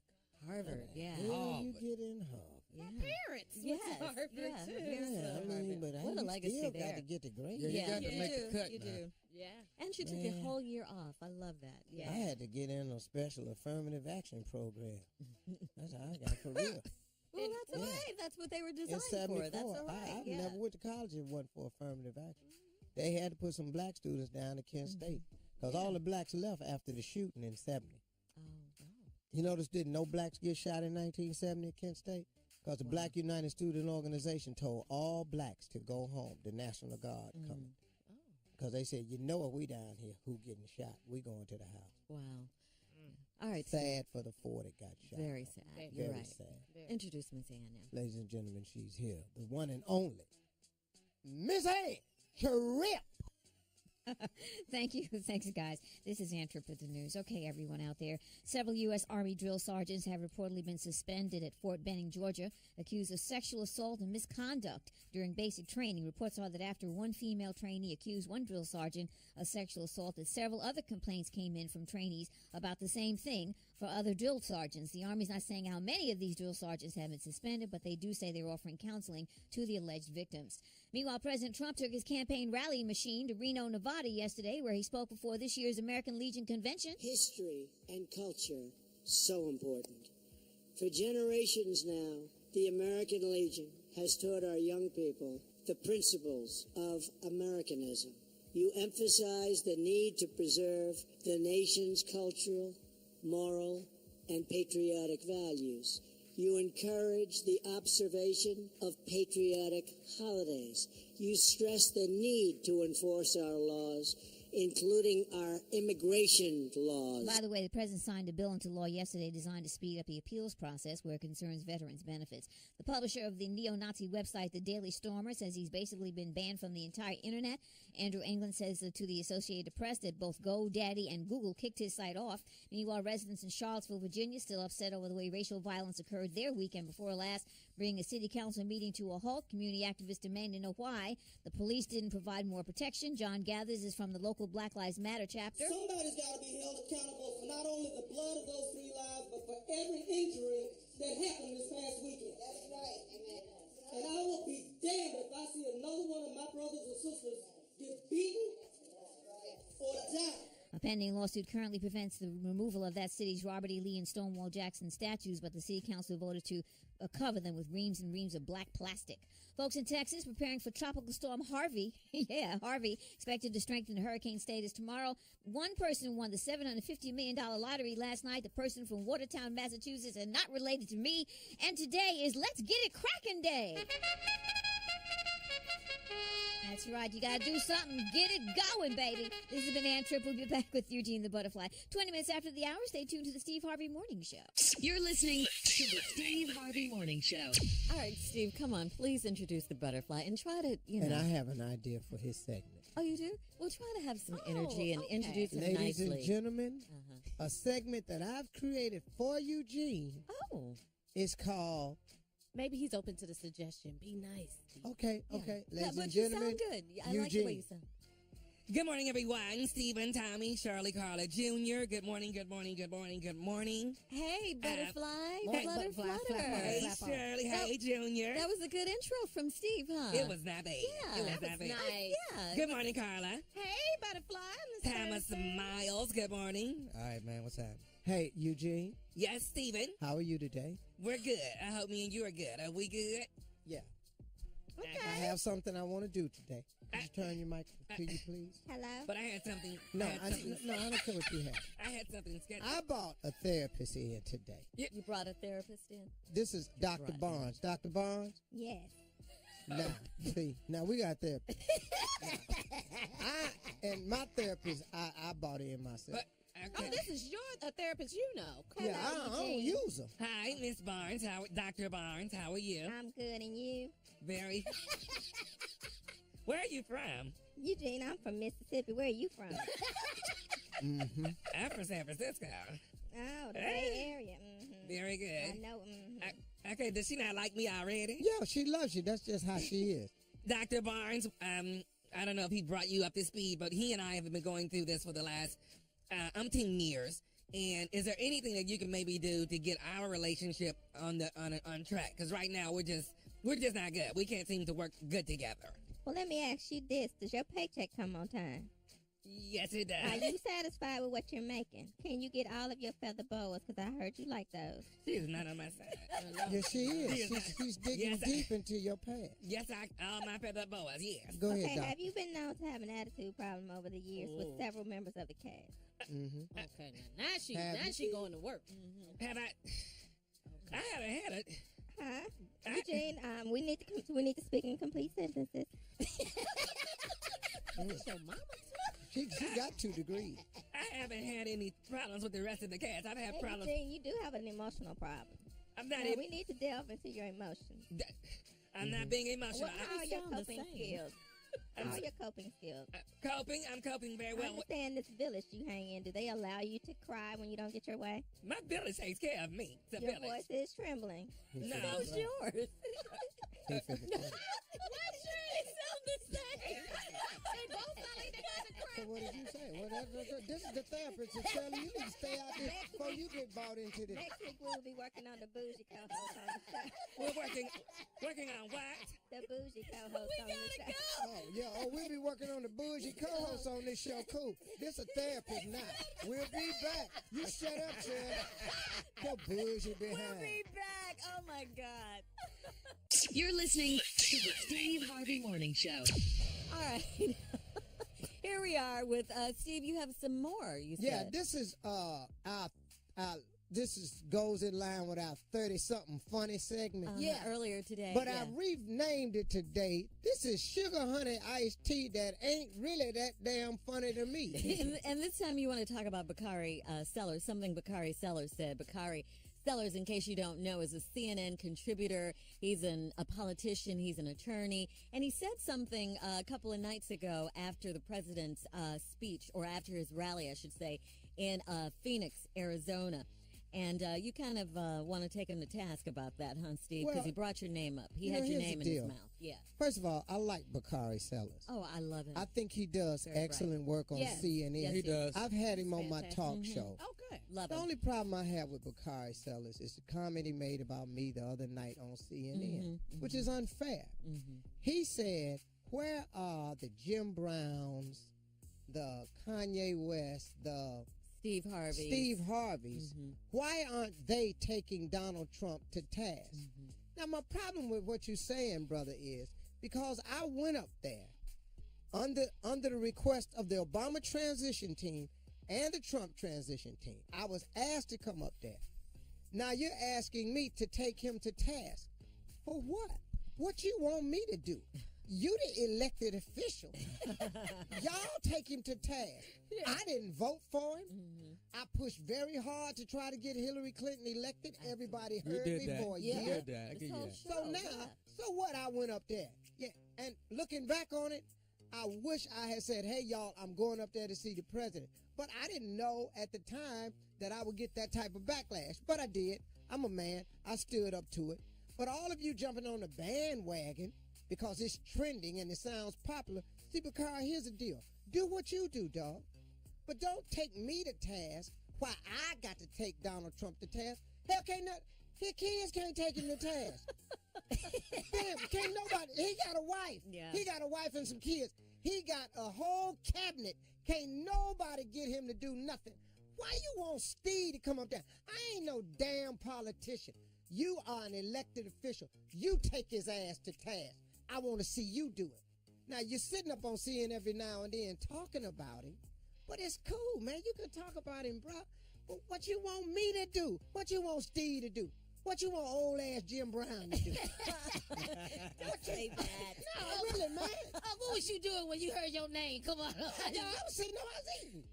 Harvard, yeah. Hell, you get in Harvard. Yeah. Parents. Yes, went to Harvard, yeah, too. Yeah, I mean, but What a you legacy still there. got to get the grade. Yeah, you got to you make do, the cut you now. do. Yeah. And she took the whole year off. I love that. Yeah. I had to get in a special affirmative action program. That's how I got for real. Well, that's all Yeah. right. That's what they were In designed '74, for. That's all right. I yeah. never went to college if it wasn't for affirmative action. They had to put some black students down at Kent State because all the blacks left after the shooting in '70. Oh, You notice did no blacks get shot in 1970 at Kent State? Because the Black United Student Organization told all blacks to go home. The National Guard coming. Because they said, you know what, we down here, who getting shot? We going to the house. wow. All right. Sad for the four that got shot. Very sad. Very You're Very right. sad. Introduce Miss Ann now. Ladies and gentlemen, she's here. The one and only Miss Ann Tripp. Thank you. Thanks, guys. This is Ann Tripp with the news. Okay, everyone out there. Several U.S. Army drill sergeants have reportedly been suspended at Fort Benning, Georgia, accused of sexual assault and misconduct during basic training. Reports are that after one female trainee accused one drill sergeant of sexual assault, that several other complaints came in from trainees about the same thing for other drill sergeants. The Army's not saying how many of these drill sergeants have been suspended, but they do say they're offering counseling to the alleged victims. Meanwhile, President Trump took his campaign rally machine to Reno, Nevada yesterday, where he spoke before this year's American Legion Convention. History and culture, so important. For generations now, the American Legion has taught our young people the principles of Americanism. You emphasize the need to preserve the nation's cultural, moral, and patriotic values. You encourage the observation of patriotic holidays. You stress the need to enforce our laws, including our immigration laws. By the way, the president signed a bill into law yesterday designed to speed up the appeals process where it concerns veterans' benefits. The publisher of the neo-Nazi website, The Daily Stormer, says he's basically been banned from the entire internet. Andrew England says to the Associated Press that both GoDaddy and Google kicked his site off. Meanwhile, residents in Charlottesville, Virginia, still upset over the way racial violence occurred their weekend before last, bringing a city council meeting to a halt. Community activists demand to know why the police didn't provide more protection. John Gathers is from the local Black Lives Matter chapter. Somebody's got to be held accountable for not only the blood of those 3 lives, but for every injury that happened this past weekend. That's right. Amen. And I will be damned if I see another one of my brothers or sisters get beaten or die. A pending lawsuit currently prevents the removal of that city's Robert E. Lee and Stonewall Jackson statues, but the city council voted to cover them with reams and reams of black plastic. Folks in Texas preparing for tropical storm Harvey. Yeah, Harvey, expected to strengthen hurricane status tomorrow. One person won the $750 million lottery last night, the person from Watertown, Massachusetts, and not related to me. And today is Let's Get It Crackin' Day. That's right. You got to do something. Get it going, baby. This has been Ann Tripp. We'll be back with Eugene the Butterfly. 20 minutes after the hour, stay tuned to the Steve Harvey Morning Show. You're listening to the Steve Harvey Morning Show. All right, Steve, come on. Please introduce the butterfly and try to, And I have an idea for his segment. Oh, you do? Well, try to have some energy and introduce it Ladies nicely. and gentlemen, a segment that I've created for Eugene is called... Maybe he's open to the suggestion. Be nice. Steve. Okay. Ladies but and you gentlemen, sound good. I Eugene. like the way you sound. Good morning, everyone. Stephen, Tommy, Shirley, Carla Jr. Good morning, good morning, good morning, good morning. Hey, butterfly, hey, flutter. Hey, Shirley. Hey, Junior. That was a good intro from Steve, huh? It was not bad. Yeah, it was that not was bad. nice. Yeah. Good morning, Carla. Hey, butterfly. Thomas Miles. Good morning. All right, man. What's happening? Hey, Eugene. Yes, Stephen. How are you today? We're good. I hope me and you are good. Are we good? Yeah. Okay. I have something I want to do today. Could you turn your mic to you, please? Hello? But I had something. No, I don't care what you have. I had something scheduled. I bought a therapist in today. You brought a therapist in? This is Dr. Barnes. Dr. Barnes? Yes. Now, see, now we got therapist. And my therapist, I bought it in myself. Oh, this is your therapist, you know. Yeah, I don't use them. Hi, Miss Barnes. Dr. Barnes, how are you? I'm good, and you? Very. Where are you from? Eugene, I'm from Mississippi. Where are you from? I'm from San Francisco. Oh, the Bay Area. Very good. I know. Okay, does she not like me already? Yeah, she loves you. That's just how she is. Dr. Barnes, I don't know if he brought you up to speed, but he and I have been going through this for the last umpteen years. And is there anything that you can maybe do to get our relationship on track? Because right now we're just not good. We can't seem to work good together. Well, let me ask you this: does your paycheck come on time? Yes, it does. Are you satisfied with what you're making? Can you get all of your feather boas? Because I heard you like those. She is not on my side. Yes, she is. She's digging deep into your past. Yes, all my feather boas, yes. Go ahead, Okay, Doc. have you been known to have an attitude problem over the years with several members of the cast? Mm-hmm. Okay, now she going to work. Have I? I haven't had it. Huh? Eugene, we need to speak in complete sentences. That's your mama. She got 2 degrees. I haven't had any problems with the rest of the cast. I've had problems. Eugene, you do have an emotional problem. I'm not. We need to delve into your emotions. I'm not being emotional. How are your coping skills? How are your coping skills? I'm coping very well. I understand this village you hang in. Do they allow you to cry when you don't get your way? My village takes care of me. It's a Your village. voice is trembling. No. So's yours. Not sure they sound the same. They both sound like they got to cry. So what did you say? Well, this is the therapist that's telling you need to stay out there before you get bought into this. Next week we'll be working on the bougie co-host on the show. We're working on what? The bougie co-host on the show. Oh, yeah. Oh, we'll be working on the bougie co-host on this show. Cool. This a therapist now. We'll be back. You shut up, Chad. Your bougie behind. We'll be back. Oh, my God. You're listening to the Steve Harvey Morning Show. All right. Here we are with Steve. You have some more. You said. Yeah, this is goes in line with our 30-something funny segment. Yeah, earlier today. But I renamed it today. This is sugar honey iced tea that ain't really that damn funny to me. and this time you want to talk about Bakari Sellers, something Bakari Sellers said. Bakari Sellers, in case you don't know, is a CNN contributor. He's a politician. He's an attorney. And he said something a couple of nights ago after the president's speech, or after his rally, I should say, in Phoenix, Arizona. And you kind of want to take him to task about that, huh, Steve? Because he brought your name up. He had your name in his mouth. Yeah. First of all, I like Bakari Sellers. Oh, I love him. I think he does excellent work on CNN. Yes, he does. I've had him on my talk show. Oh, good. Love the him. only problem I have with Bakari Sellers is the comment he made about me the other night on CNN, which is unfair. He said, where are the Jim Browns, the Kanye West, the Steve Harveys? Why aren't they taking Donald Trump to task? Now, my problem with what you're saying, brother, is because I went up there under the request of the Obama transition team and the Trump transition team. I was asked to come up there. Now you're asking me to take him to task. For what? What you want me to do? You the elected official. Y'all take him to task. I didn't vote for him. I pushed very hard to try to get Hillary Clinton elected. Everybody heard me for a year. You did that. I give you that. So now, so what? I went up there. Yeah, and looking back on it, I wish I had said, hey, y'all, I'm going up there to see the president. But I didn't know at the time that I would get that type of backlash. But I did. I'm a man. I stood up to it. But all of you jumping on the bandwagon because it's trending and it sounds popular. See, Bakari, here's the deal. Do what you do, dog. But don't take me to task while I got to take Donald Trump to task. Hell, his kids can't take him to task. Damn, can't nobody. He got a wife. Yeah. He got a wife and some kids. He got a whole cabinet. Can't nobody get him to do nothing. Why you want Steve to come up there? I ain't no damn politician. You are an elected official. You take his ass to task. I want to see you do it. Now, you're sitting up on CNN every now and then talking about him, but it's cool, man. You can talk about him, bro. But what you want me to do? What you want Steve to do? What you want old ass Jim Brown to do? Don't say that. No, really, man. What was you doing when you heard your name? Come on. I was sitting there, I was eating.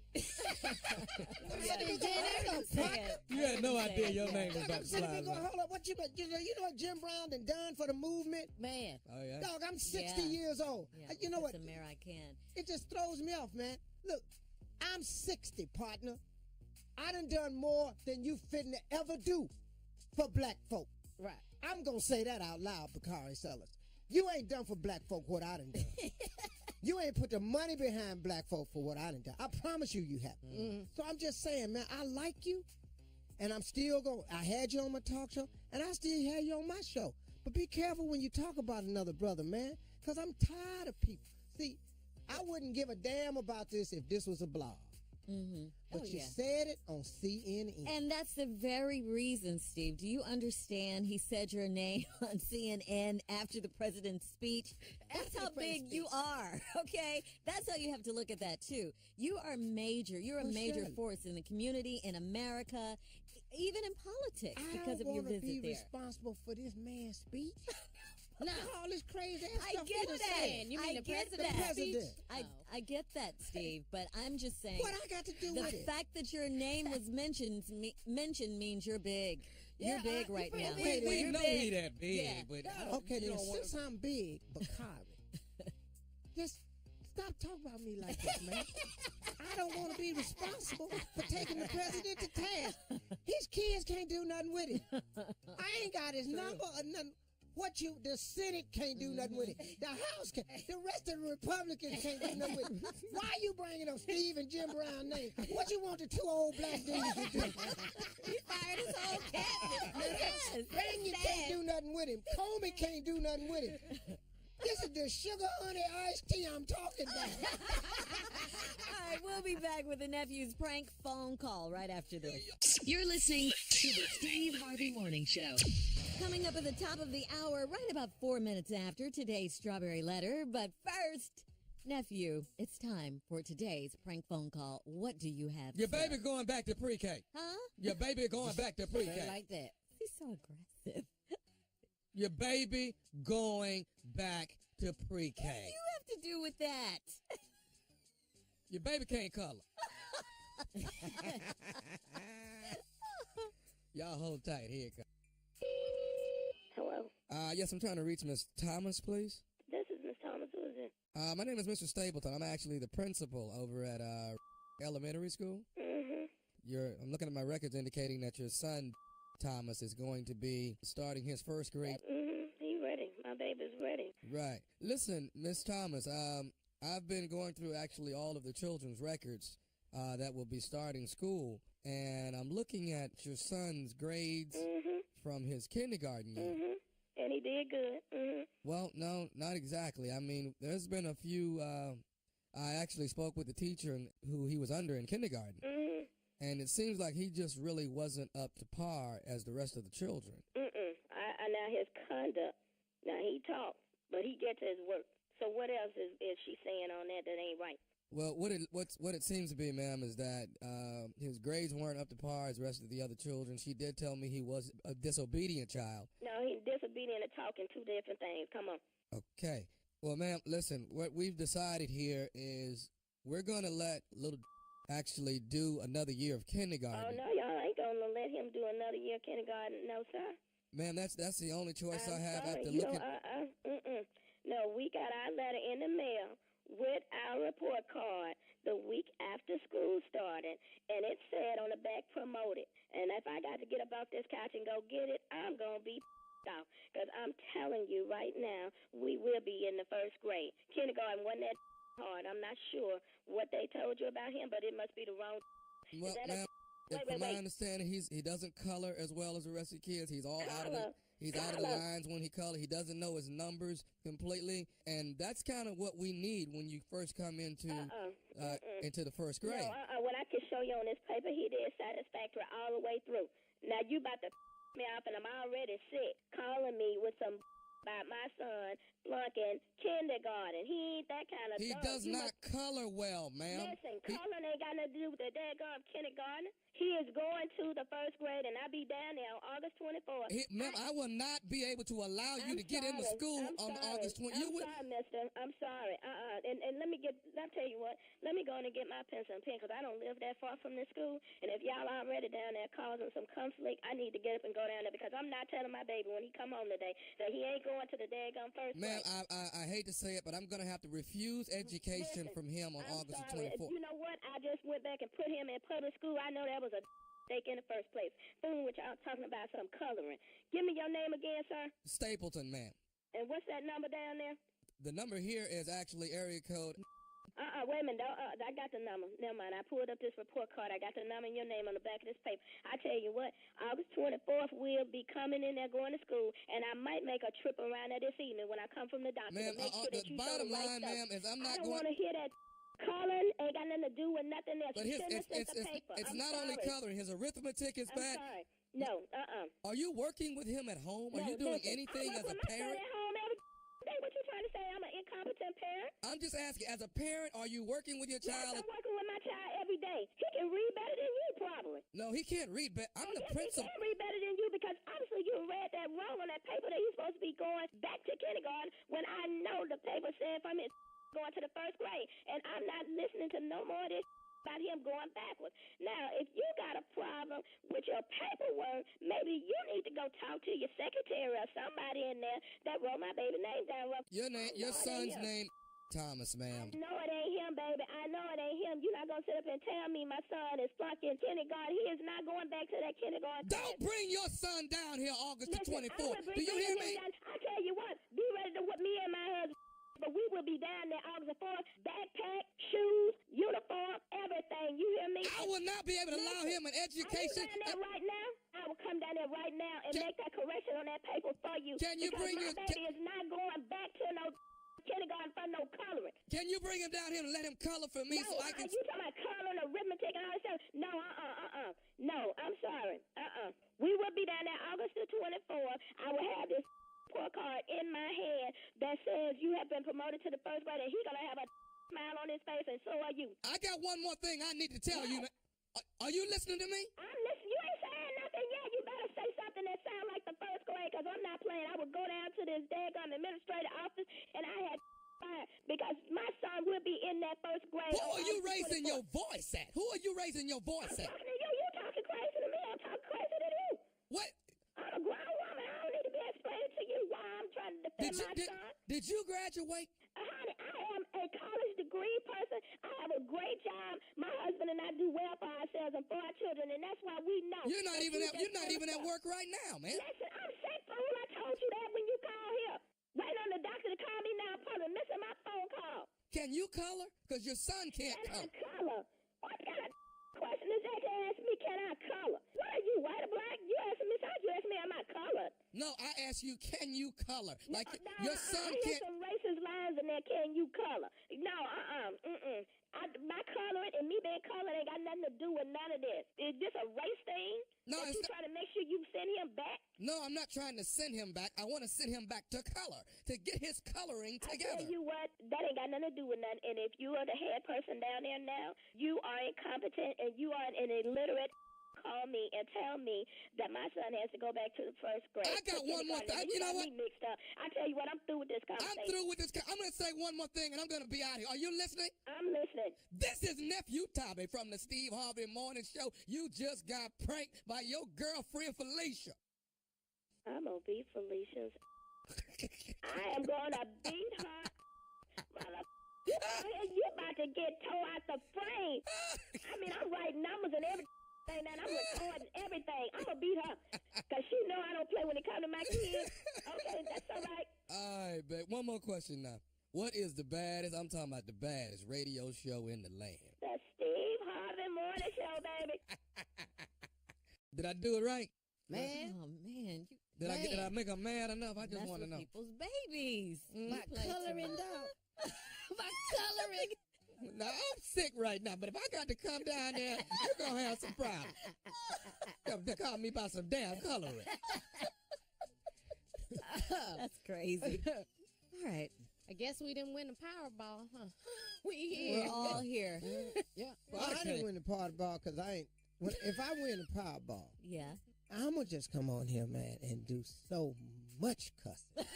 You had no idea your name was about to slide. Hold up, what you know what Jim Brown done for the movement? Man. Oh, yeah. Dog, I'm 60 years old. Yeah, You know what? It's a mayor I can. It just throws me off, man. Look, I'm 60, partner. I done more than you fitting to ever do for black folk. Right. I'm going to say that out loud, Bakari Sellers. You ain't done for black folk what I done done. You ain't put the money behind black folk for what I done done. I promise you haven't. Mm-hmm. So I'm just saying, man, I like you, and I'm still going. I had you on my talk show, and I still have you on my show. But be careful when you talk about another brother, man, because I'm tired of people. See, I wouldn't give a damn about this if this was a blog. Mm-hmm. But you said it on CNN. And that's the very reason, Steve. Do you understand he said your name on CNN after the president's speech? That's how big you are, okay? That's how you have to look at that, too. You are major. You're a major force in the community, in America, even in politics because of your visit there. I don't want to be responsible for this man's speech. No, all this crazy ass stuff. I get that. You mean I the get president's that. speech? I get that, Steve. But I'm just saying. What I got to do with it? The fact that your name was mentioned means you're big. You're big right now. We know he that big, but okay, then since I'm big, Bakari, just stop talking about me like this, man. I don't want to be responsible for taking the president to task. His kids can't do nothing with it. I ain't got his number or nothing. The Senate can't do nothing with it. The House can't. The rest of the Republicans can't do nothing with it. Why are you bringing up Steve and Jim Brown names? What you want the two old black dudes to do? He fired his whole cabinet. Yes, Reagan can't do nothing with him. Comey can't do nothing with him. This is the sugar honey iced tea I'm talking about. All right, we'll be back with the nephew's prank phone call right after this. You're listening to the Steve Harvey Morning Show. Coming up at the top of the hour, right about 4 minutes after today's Strawberry Letter. But first, nephew, it's time for today's prank phone call. What do you have? Your baby going back to pre-K. Huh? Your baby going back to pre-K. Like that. He's so aggressive. Your baby going back to pre-K. What do you have to do with that? Your baby can't color. Y'all hold tight. Here it comes. Hello? Yes, I'm trying to reach Miss Thomas, please. This is Miss Thomas. Who is it? My name is Mr. Stapleton. I'm actually the principal over at elementary school. Mm-hmm. I'm looking at my records indicating that your son, Thomas, is going to be starting his first grade. Mm-hmm. He's ready. My baby's ready. Right. Listen, Miss Thomas, I've been going through actually all of the children's records that will be starting school, and I'm looking at your son's grades from his kindergarten year. Mm-hmm. And he did good. Mm-hmm. Well, no, not exactly. I mean, there's been a few, I actually spoke with the teacher who he was under in kindergarten, and it seems like he just really wasn't up to par as the rest of the children. Now his conduct, now he talks, but he gets to his work. So what else is she saying on that ain't right? Well, what it seems to be, ma'am, is that his grades weren't up to par as the rest of the other children. She did tell me he was a disobedient child. No, he's disobedient and talking, two different things. Come on. Okay. Well, ma'am, listen, what we've decided here is we're going to let little actually do another year of kindergarten. Oh, no, y'all ain't going to let him do another year of kindergarten. No, sir. Ma'am, that's the only choice I have sorry. after You looking. No, we got our letter in the mail with our report card the week after school started, and it said on the back, promoted. And if I got to get up off this couch and go get it, I'm going to be out. Because I'm telling you right now, we will be in the first grade. Kindergarten wasn't that hard. I'm not sure what they told you about him, but it must be the wrong. Well, ma'am, from my understanding, he doesn't color as well as the rest of the kids. He's all out of the lines when he colors. He doesn't know his numbers completely, and that's kind of what we need when you first come into the first grade. No, what I can show you on this paper, he did satisfactory all the way through. Now you about to me off, and I'm already sick calling me with some about my son flunking kindergarten. He ain't that kind of. He does not color well, ma'am. Listen, coloring ain't got nothing to do with the daggone kindergarten. He is going to the first grade, and I'll be down there on August 24th. Ma'am, I will not be able to allow you to get into school on August 20th. I'm sorry, mister. I'm sorry. And let me tell you what. Let me go in and get my pencil and pen, because I don't live that far from this school. And if y'all already down there causing some conflict, I need to get up and go down there, because I'm not telling my baby when he come home today that he ain't going to the daggone first grade. Ma'am, I hate to say it, but I'm going to have to refuse education from him on August 24th. You know what? I just went back and put him in public school. I know that was a mistake in the first place. Fooling with y'all talking about some coloring. Give me your name again, sir. Stapleton, ma'am. And what's that number down there? The number here is actually area code. Wait a minute. I got the number. Never mind. I pulled up this report card. I got the number and your name on the back of this paper. I tell you what, August 24th, we'll be coming in there going to school, and I might make a trip around there this evening when I come from the doctor. Ma'am, to make sure that the you bottom the right line, stuff. ma'am, is I'm not I don't going... want to hear that coloring. Ain't got nothing to do with nothing else. But You shouldn't have sent the paper. it's I'm not only sorry. coloring. His arithmetic is I'm bad. sorry. No, Are you working with him at home? Are No, you doing listen, anything I as work a with my son parent? at home every day. What you trying to say? I'm an incompetent parent? I'm just asking, as a parent, are you working with your Yes, child? I'm working with my child every day. He can read better than you, probably. No, he can't read. I'm the Yes, principal. he can read better than you because obviously you read that wrong on that paper that he's supposed to be going back to kindergarten when I know the paper said from his going to the first grade. And I'm not listening to no more of this about him going backwards. Now, if you got a problem with your paperwork, maybe you need to go talk to your secretary or somebody in there that wrote my baby name down. Your son's name, Thomas, ma'am. No, it ain't him, baby. I know it ain't him. You're not going to sit up and tell me my son is flunking kindergarten. He is not going back to that kindergarten. Don't bring your son down here August the 24th. Do you hear me? I tell you what, be ready to whip me and my husband. But we will be down there August the 4th. Backpack, shoes, uniform, everything. You hear me? I will not be able to allow him an education. Are you down there right now? I will come down there right now and make that correction on that paper for you. Can you bring your baby is not going back to no kindergarten for no coloring. Can you bring him down here and let him color for me so I can... You talking about coloring, arithmetic, and all that stuff? No, No, I'm sorry. We will be down there August the 24th. I will have this report card in my hand that says you have been promoted to the first grade, and he's going to have a smile on his face, and so are you. I got one more thing I need to tell you. Are you listening to me? I'm listening. You ain't saying nothing yet. You better say something that sounds like the first grade, because I'm not playing. I would go down to this daggone administrative office, and I had fired because my son will be in that first grade. Who are you raising your voice at? Who are you raising your voice at? I'm talking to you. You talking crazy to me. I'm talking crazy to you. What? I'm a grown woman. I don't need to be explaining to you why I'm trying to defend my son. Did you graduate? Honey, I am a college degree person. I have a great job. My husband and I do well for ourselves and for our children, and that's why we know. You're not even at work right now, man. Listen, I'm sick, fool. I told you that when you called here. Waiting on the doctor to call me now. I'm probably missing my phone call. Can you color? Because your son can't color. Color? What kind of question is that to ask me? Can I color? What are you, white or black? You asking me something. You asking me, am I colored? No, I asked you, can you color? Like your son I hear can't. some racist lines in there. Can you color? No, my coloring and me being colored ain't got nothing to do with none of this. Is this a race thing? No, you trying to make sure you send him back? No, I'm not trying to send him back. I want to send him back to color, to get his coloring together. I tell you what, that ain't got nothing to do with nothing. And if you are the head person down there now, you are incompetent and you are an illiterate. Call me and tell me that my son has to go back to the first grade. I got one more thing. You know what? Me mixed up. I tell you what, I'm through with this conversation. I'm through with this. I'm going to say one more thing, and I'm going to be out here. Are you listening? I'm listening. This is Nephew Tommy from the Steve Harvey Morning Show. You just got pranked by your girlfriend, Felicia. I'm going to beat Felicia's. I am going to beat her. You about to get tore out the frame. I mean, I'm writing numbers and everything. And I'm recording everything. I'm going to beat her. Because she know I don't play when it comes to my kids. Okay, that's all right. All right, babe. One more question now. What is the baddest, I'm talking about the baddest radio show in the land? The Steve Harvey Morning Show, baby. Did I do it right? Man. Oh, man. Did I make her mad enough? I just want to know. People's babies. My coloring dog. My coloring. Now, I'm sick right now, but if I got to come down there, you're going to have some problems. They call me about some damn coloring. That's crazy. All right. I guess we didn't win the Powerball, huh? We here. We're all here. Yeah. Well, I didn't win the Powerball because I ain't. If I win the Powerball, yeah, I'm going to just come on here, man, and do so much cussing.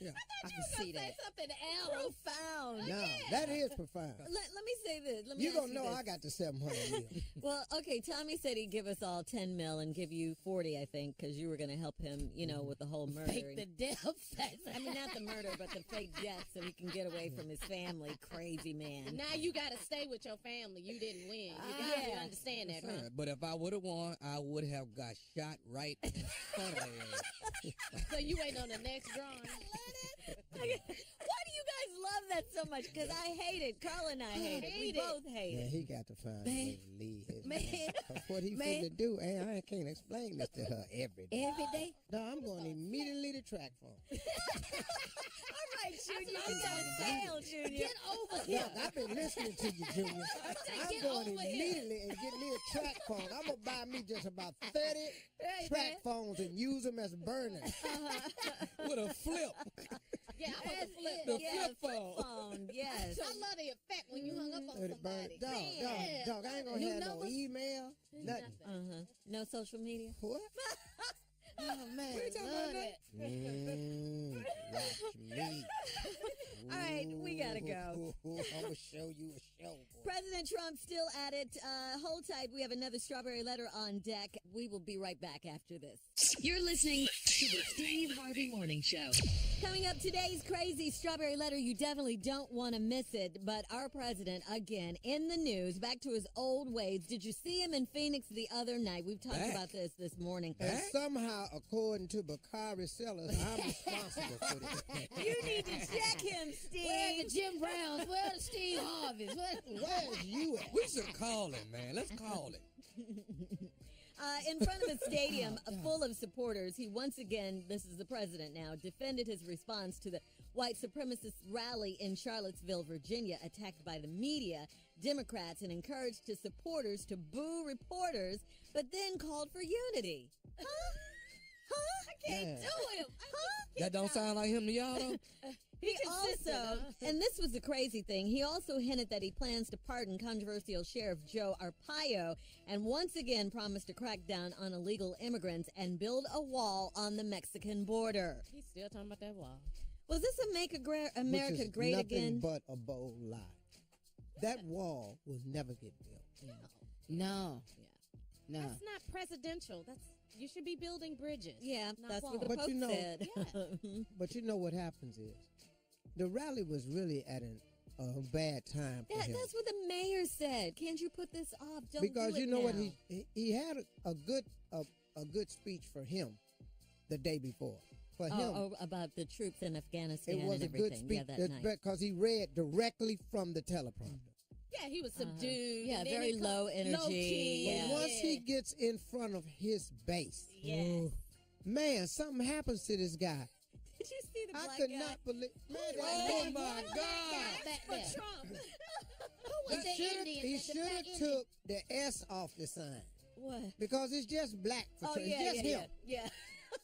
Yeah, I can see that. Say something else. Profound. No, that is profound. Let me say this. You're going to know I got the 700 million. Well, okay, Tommy said he'd give us all 10 mil and give you 40, I think, because you were going to help him, with the whole murder. Fake the death. I mean, not the murder, but the fake death so he can get away from his family. Crazy man. Now you got to stay with your family. You didn't win. You understand that, huh? But if I would have won, I would have got shot right in front of her. So you waiting on the next drawing? Why do you guys love that so much? Because I hate it. Carl and I hate it. We both hate Yeah, it. he got to find a way to leave his Man. man. 'Cause what he Man. finna do, I can't explain this to her every day. Every day? No, I'm going immediately to track phone. All right, Junior. You gotta fail, Junior. Get over here. Look, I've been listening to you, Junior. I'm Get going over here. immediately and get me a track phone. I'm going to buy me just about 30 Hey, track man. phones and use them as burners. With a flip. Yeah, I want to flip. The Yeah, flip phone. phone. Yes. I love the effect when you hung up on Let it burn. somebody. Dog, Yeah. I ain't going to New have no numbers? email, nothing. No social media. What? Oh, man. What are you talking love about that. Watch me. All right, we gotta go. I'm going to show you a show, boy. President Trump still at it. Hold tight. We have another strawberry letter on deck. We will be right back after this. You're listening to the Steve Harvey Morning Show. Coming up, today's crazy strawberry letter. You definitely don't want to miss it. But our president, again, in the news, back to his old ways. Did you see him in Phoenix the other night? We've talked Back. about this morning. And somehow, according to Bakari Sellers, I'm responsible for this. You need to check him, Steve. Where are the Jim Browns? Where are the Steve Harveys? Where's you at? We should call him, man. Let's call him. In front of a stadium full of supporters, he once again, this is the president now, defended his response to the white supremacist rally in Charlottesville, Virginia, attacked by the media, Democrats, and encouraged his supporters to boo reporters, but then called for unity. Huh? I can't do him. That don't sound like him to y'all, though? He also, and this was the crazy thing, he also hinted that he plans to pardon controversial Sheriff Joe Arpaio and once again promised to crack down on illegal immigrants and build a wall on the Mexican border. He's still talking about that wall. Was this a Make America Which is Great nothing Again? but a bold lie. That wall will never get built. No. No. That's not presidential. You should be building bridges. Yeah, not that's walls. what the But Pope you know- said. But you know what happens is, the rally was really at a bad time for him. That's what the mayor said. Can't you put this off? Don't Because do it you know what, now. he had a good speech for him the day before. For him, about the troops in Afghanistan it was and a good everything. speech Yeah, that night. because he read directly from the teleprompter. Yeah, he was subdued. Yeah, and then very he low low energy. key. Yeah. But once he gets in front of his base, man, something happens to this guy. Did you see the I black could guy? not believe. Man, Oh, my God. Back there. Who was the Indian he at the should back have Indian? took the S off the sign What? because it's just black. Oh, it's yeah, just yeah, him. yeah.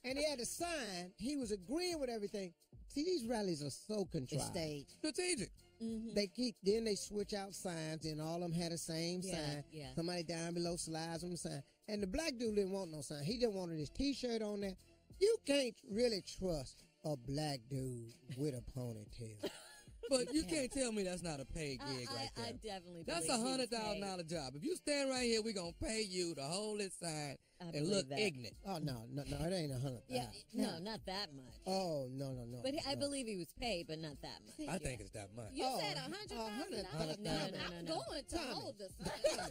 And he had a sign. He was agreeing with everything. See, these rallies are so contrived. Stage. Strategic. Then they switch out signs, and all of them had the same Yeah, sign. yeah. Somebody down below slides on the sign. And the black dude didn't want no sign. He just wanted his T-shirt on there. You can't really trust a black dude with a ponytail. But you can't tell me that's not a paid gig right there. I definitely That's believe he was $100,000 job. If you stand right here, we're going to pay you to hold this sign I and believe look that. ignorant. Oh, no, it ain't 100,000. Yeah, no, not that much. Oh, no. But I no. believe he was paid, but not that much. I think it's that much. You Oh, said $100,000. No. I'm going to Tommy. hold the sign.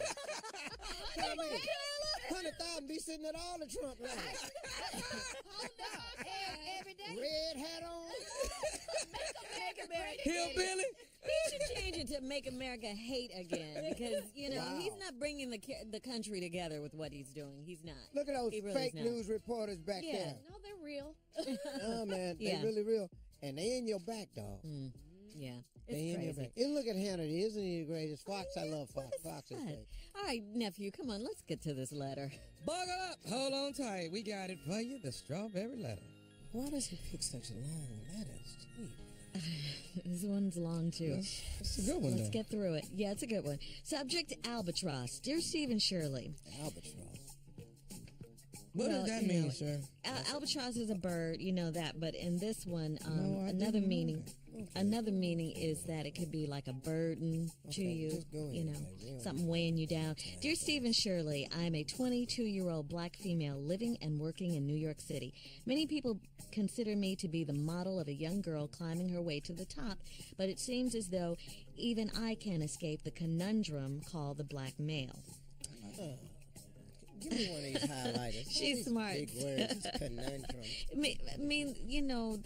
Tommy, 100,000 be sitting at all the Trump rallies. Hold on. Every day. Red hat on. Make America Hillbilly? He should change it to Make America Hate Again because, Wow. he's not bringing the country together with what he's doing. He's not. Look at those He really fake is not. news reporters back Yeah. there. No, they're real. Oh, man, Yeah. they really real. And they in your back, dog. Yeah, They it's in your crazy. back. And look at Hannity. Isn't he the greatest? Fox, I love Fox. What is Fox is that? great. All right, nephew, come on, let's get to this letter. Buckle up. Hold on tight. We got it for you, the strawberry letter. Why does he pick such long letters? Gee. This one's long, too. It's a good one, Let's though. get through it. Yeah, it's a good one. Subject, albatross. Dear Steve and Shirley. Albatross. What Well, does that you mean, know, sir? Albatross is a bird, you know that, but in this one, No, I another didn't know meaning. that. Okay. Another meaning is that it could be like a burden to Okay, you, just go you know, anyway, yeah. something weighing you down. Dear Steve and Shirley, I'm a 22-year-old black female living and working in New York City. Many people consider me to be the model of a young girl climbing her way to the top, but it seems as though even I can't escape the conundrum called the black male. Give me one of these highlighters. She's These smart. Big words, this conundrum. I mean, you know,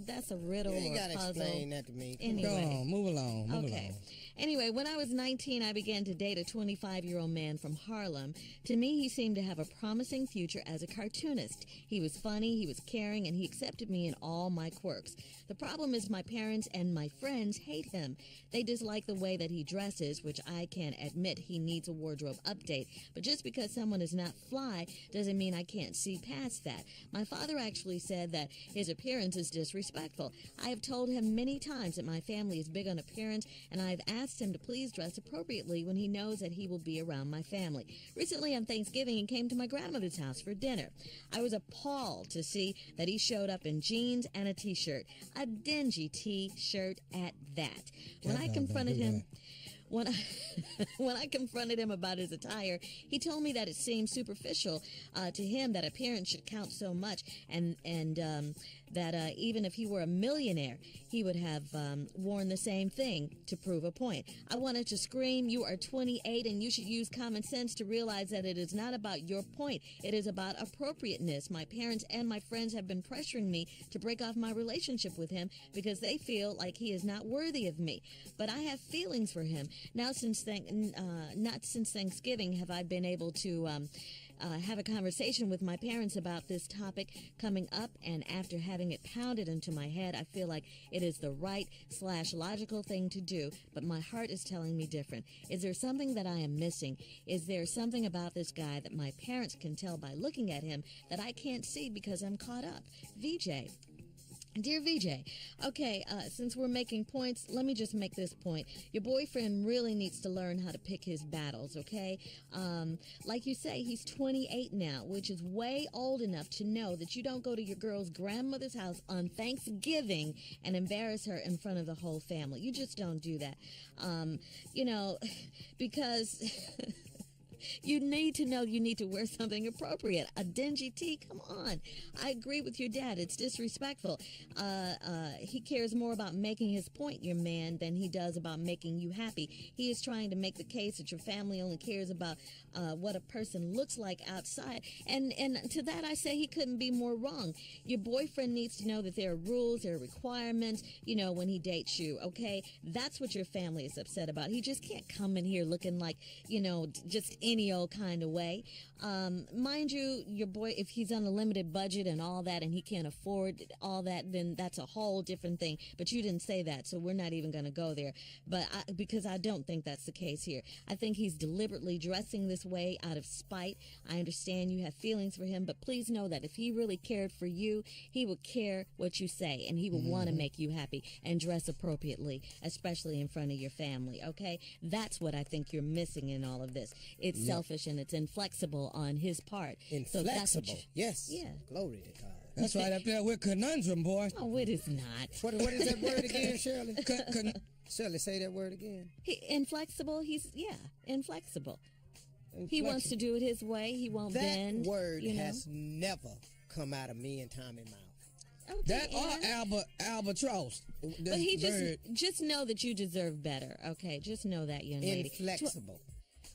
that's a riddle You or gotta puzzle. explain that to me. Anyway. Go on, move along. Move Okay. along. Anyway, when I was 19, I began to date a 25-year-old man from Harlem. To me, he seemed to have a promising future as a cartoonist. He was funny, he was caring, and he accepted me in all my quirks. The problem is my parents and my friends hate him. They dislike the way that he dresses, which I can admit he needs a wardrobe update. But just because someone is not fly doesn't mean I can't see past that. My father actually said that his appearance is disrespectful. I have told him many times that my family is big on appearance, and I have asked him to please dress appropriately when he knows that he will be around my family. Recently on Thanksgiving, he came to my grandmother's house for dinner. I was appalled to see that he showed up in jeans and a t-shirt. A dingy t-shirt at that. When I confronted him... When I confronted him about his attire, he told me that it seemed superficial to him that appearance should count so much, and that even if he were a millionaire, he would have worn the same thing to prove a point. I wanted to scream, "You are 28 and you should use common sense to realize that it is not about your point. It is about appropriateness. My parents and my friends have been pressuring me to break off my relationship with him because they feel like he is not worthy of me. But I have feelings for him. Now, not since Thanksgiving have I been able to have a conversation with my parents about this topic coming up, and after having it pounded into my head, I feel like it is the right/logical thing to do, but my heart is telling me different. Is there something that I am missing? Is there something about this guy that my parents can tell by looking at him that I can't see because I'm caught up?" VJ. Dear VJ, okay, since we're making points, let me just make this point. Your boyfriend really needs to learn how to pick his battles, okay? Like you say, he's 28 now, which is way old enough to know that you don't go to your girl's grandmother's house on Thanksgiving and embarrass her in front of the whole family. You just don't do that. Because... You need to know you need to wear something appropriate. A dingy tee? Come on. I agree with your dad. It's disrespectful. He cares more about making his point, your man, than he does about making you happy. He is trying to make the case that your family only cares about what a person looks like outside. And to that I say he couldn't be more wrong. Your boyfriend needs to know that there are rules, there are requirements, when he dates you, okay? That's what your family is upset about. He just can't come in here looking like, just any old kind of way. Mind you, your boy, if he's on a limited budget and all that and he can't afford all that, then that's a whole different thing. But you didn't say that, so we're not even going to go there. But because I don't think that's the case here. I think he's deliberately dressing this way out of spite. I understand you have feelings for him, but please know that if he really cared for you, he would care what you say, and he would want to make you happy and dress appropriately, especially in front of your family, okay? That's what I think you're missing in all of this. It's selfish and it's inflexible on his part. Inflexible, yes. Yeah. Glory to God. That's right up there with conundrum, boy. Oh, it is not. What is that word again, Shirley? Shirley, say that word again. Inflexible, inflexible. He wants to do it his way. He won't bend. That word has never come out of me and Tommy's mouth. Okay, that or albatross. But he just know that you deserve better, okay? Just know that, young lady. Inflexible.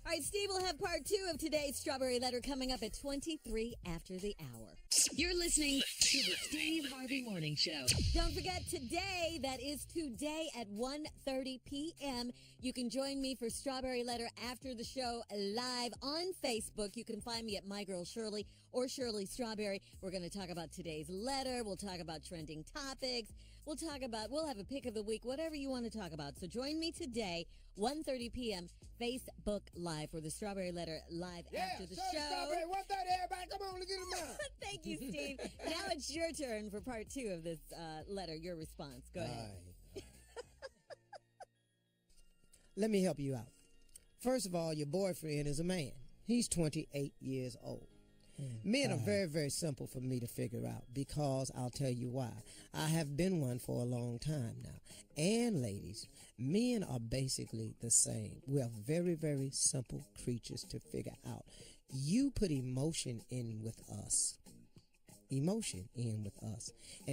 All right, Steve will have part 2 of today's Strawberry Letter coming up at 23 after the hour. You're listening to the Steve Harvey Morning Show. Don't forget today, that is today at 1:30 p.m. You can join me for Strawberry Letter after the show live on Facebook. You can find me at My Girl Shirley or Shirley Strawberry. We're going to talk about today's letter. We'll talk about trending topics. We'll have a pick of the week, whatever you want to talk about. So join me today, 1:30 p.m. Facebook Live for the Strawberry Letter live after the show. Strawberry, 1:30, everybody, come on, let's get it now. Thank you, Steve. Now it's your turn for part 2 of this letter, your response. Go ahead. Let me help you out. First of all, your boyfriend is a man. He's 28 years old. Men are very, very simple for me to figure out because I'll tell you why. I have been one for a long time now. And ladies, men are basically the same. We are very, very simple creatures to figure out. You put emotion in with us. And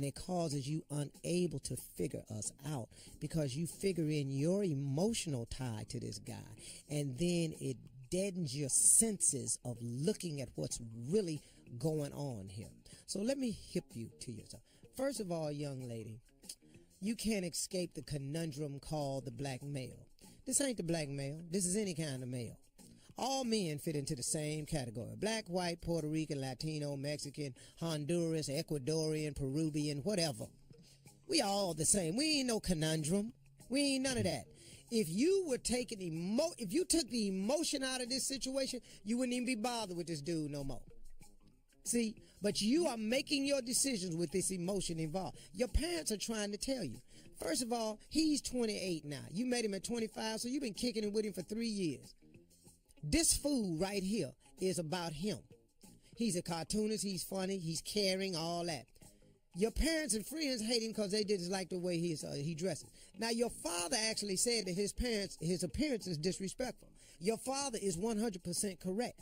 it causes you unable to figure us out because you figure in your emotional tie to this guy, and then it deadens your senses of looking at what's really going on here. So let me hip you to yourself. First of all, young lady, you can't escape the conundrum called the black male. This ain't the black male. This is any kind of male. All men fit into the same category. Black, white, Puerto Rican, Latino, Mexican, Honduras, Ecuadorian, Peruvian, whatever. We all the same. We ain't no conundrum. We ain't none of that. If you were taking if you took the emotion out of this situation, you wouldn't even be bothered with this dude no more. See, but you are making your decisions with this emotion involved. Your parents are trying to tell you. First of all, he's 28 now. You met him at 25, so you've been kicking it with him for 3 years. This fool right here is about him. He's a cartoonist, he's funny, he's caring, all that. Your parents and friends hate him because they just like the way he dresses. Now, your father actually said that his appearance is disrespectful. Your father is 100% correct,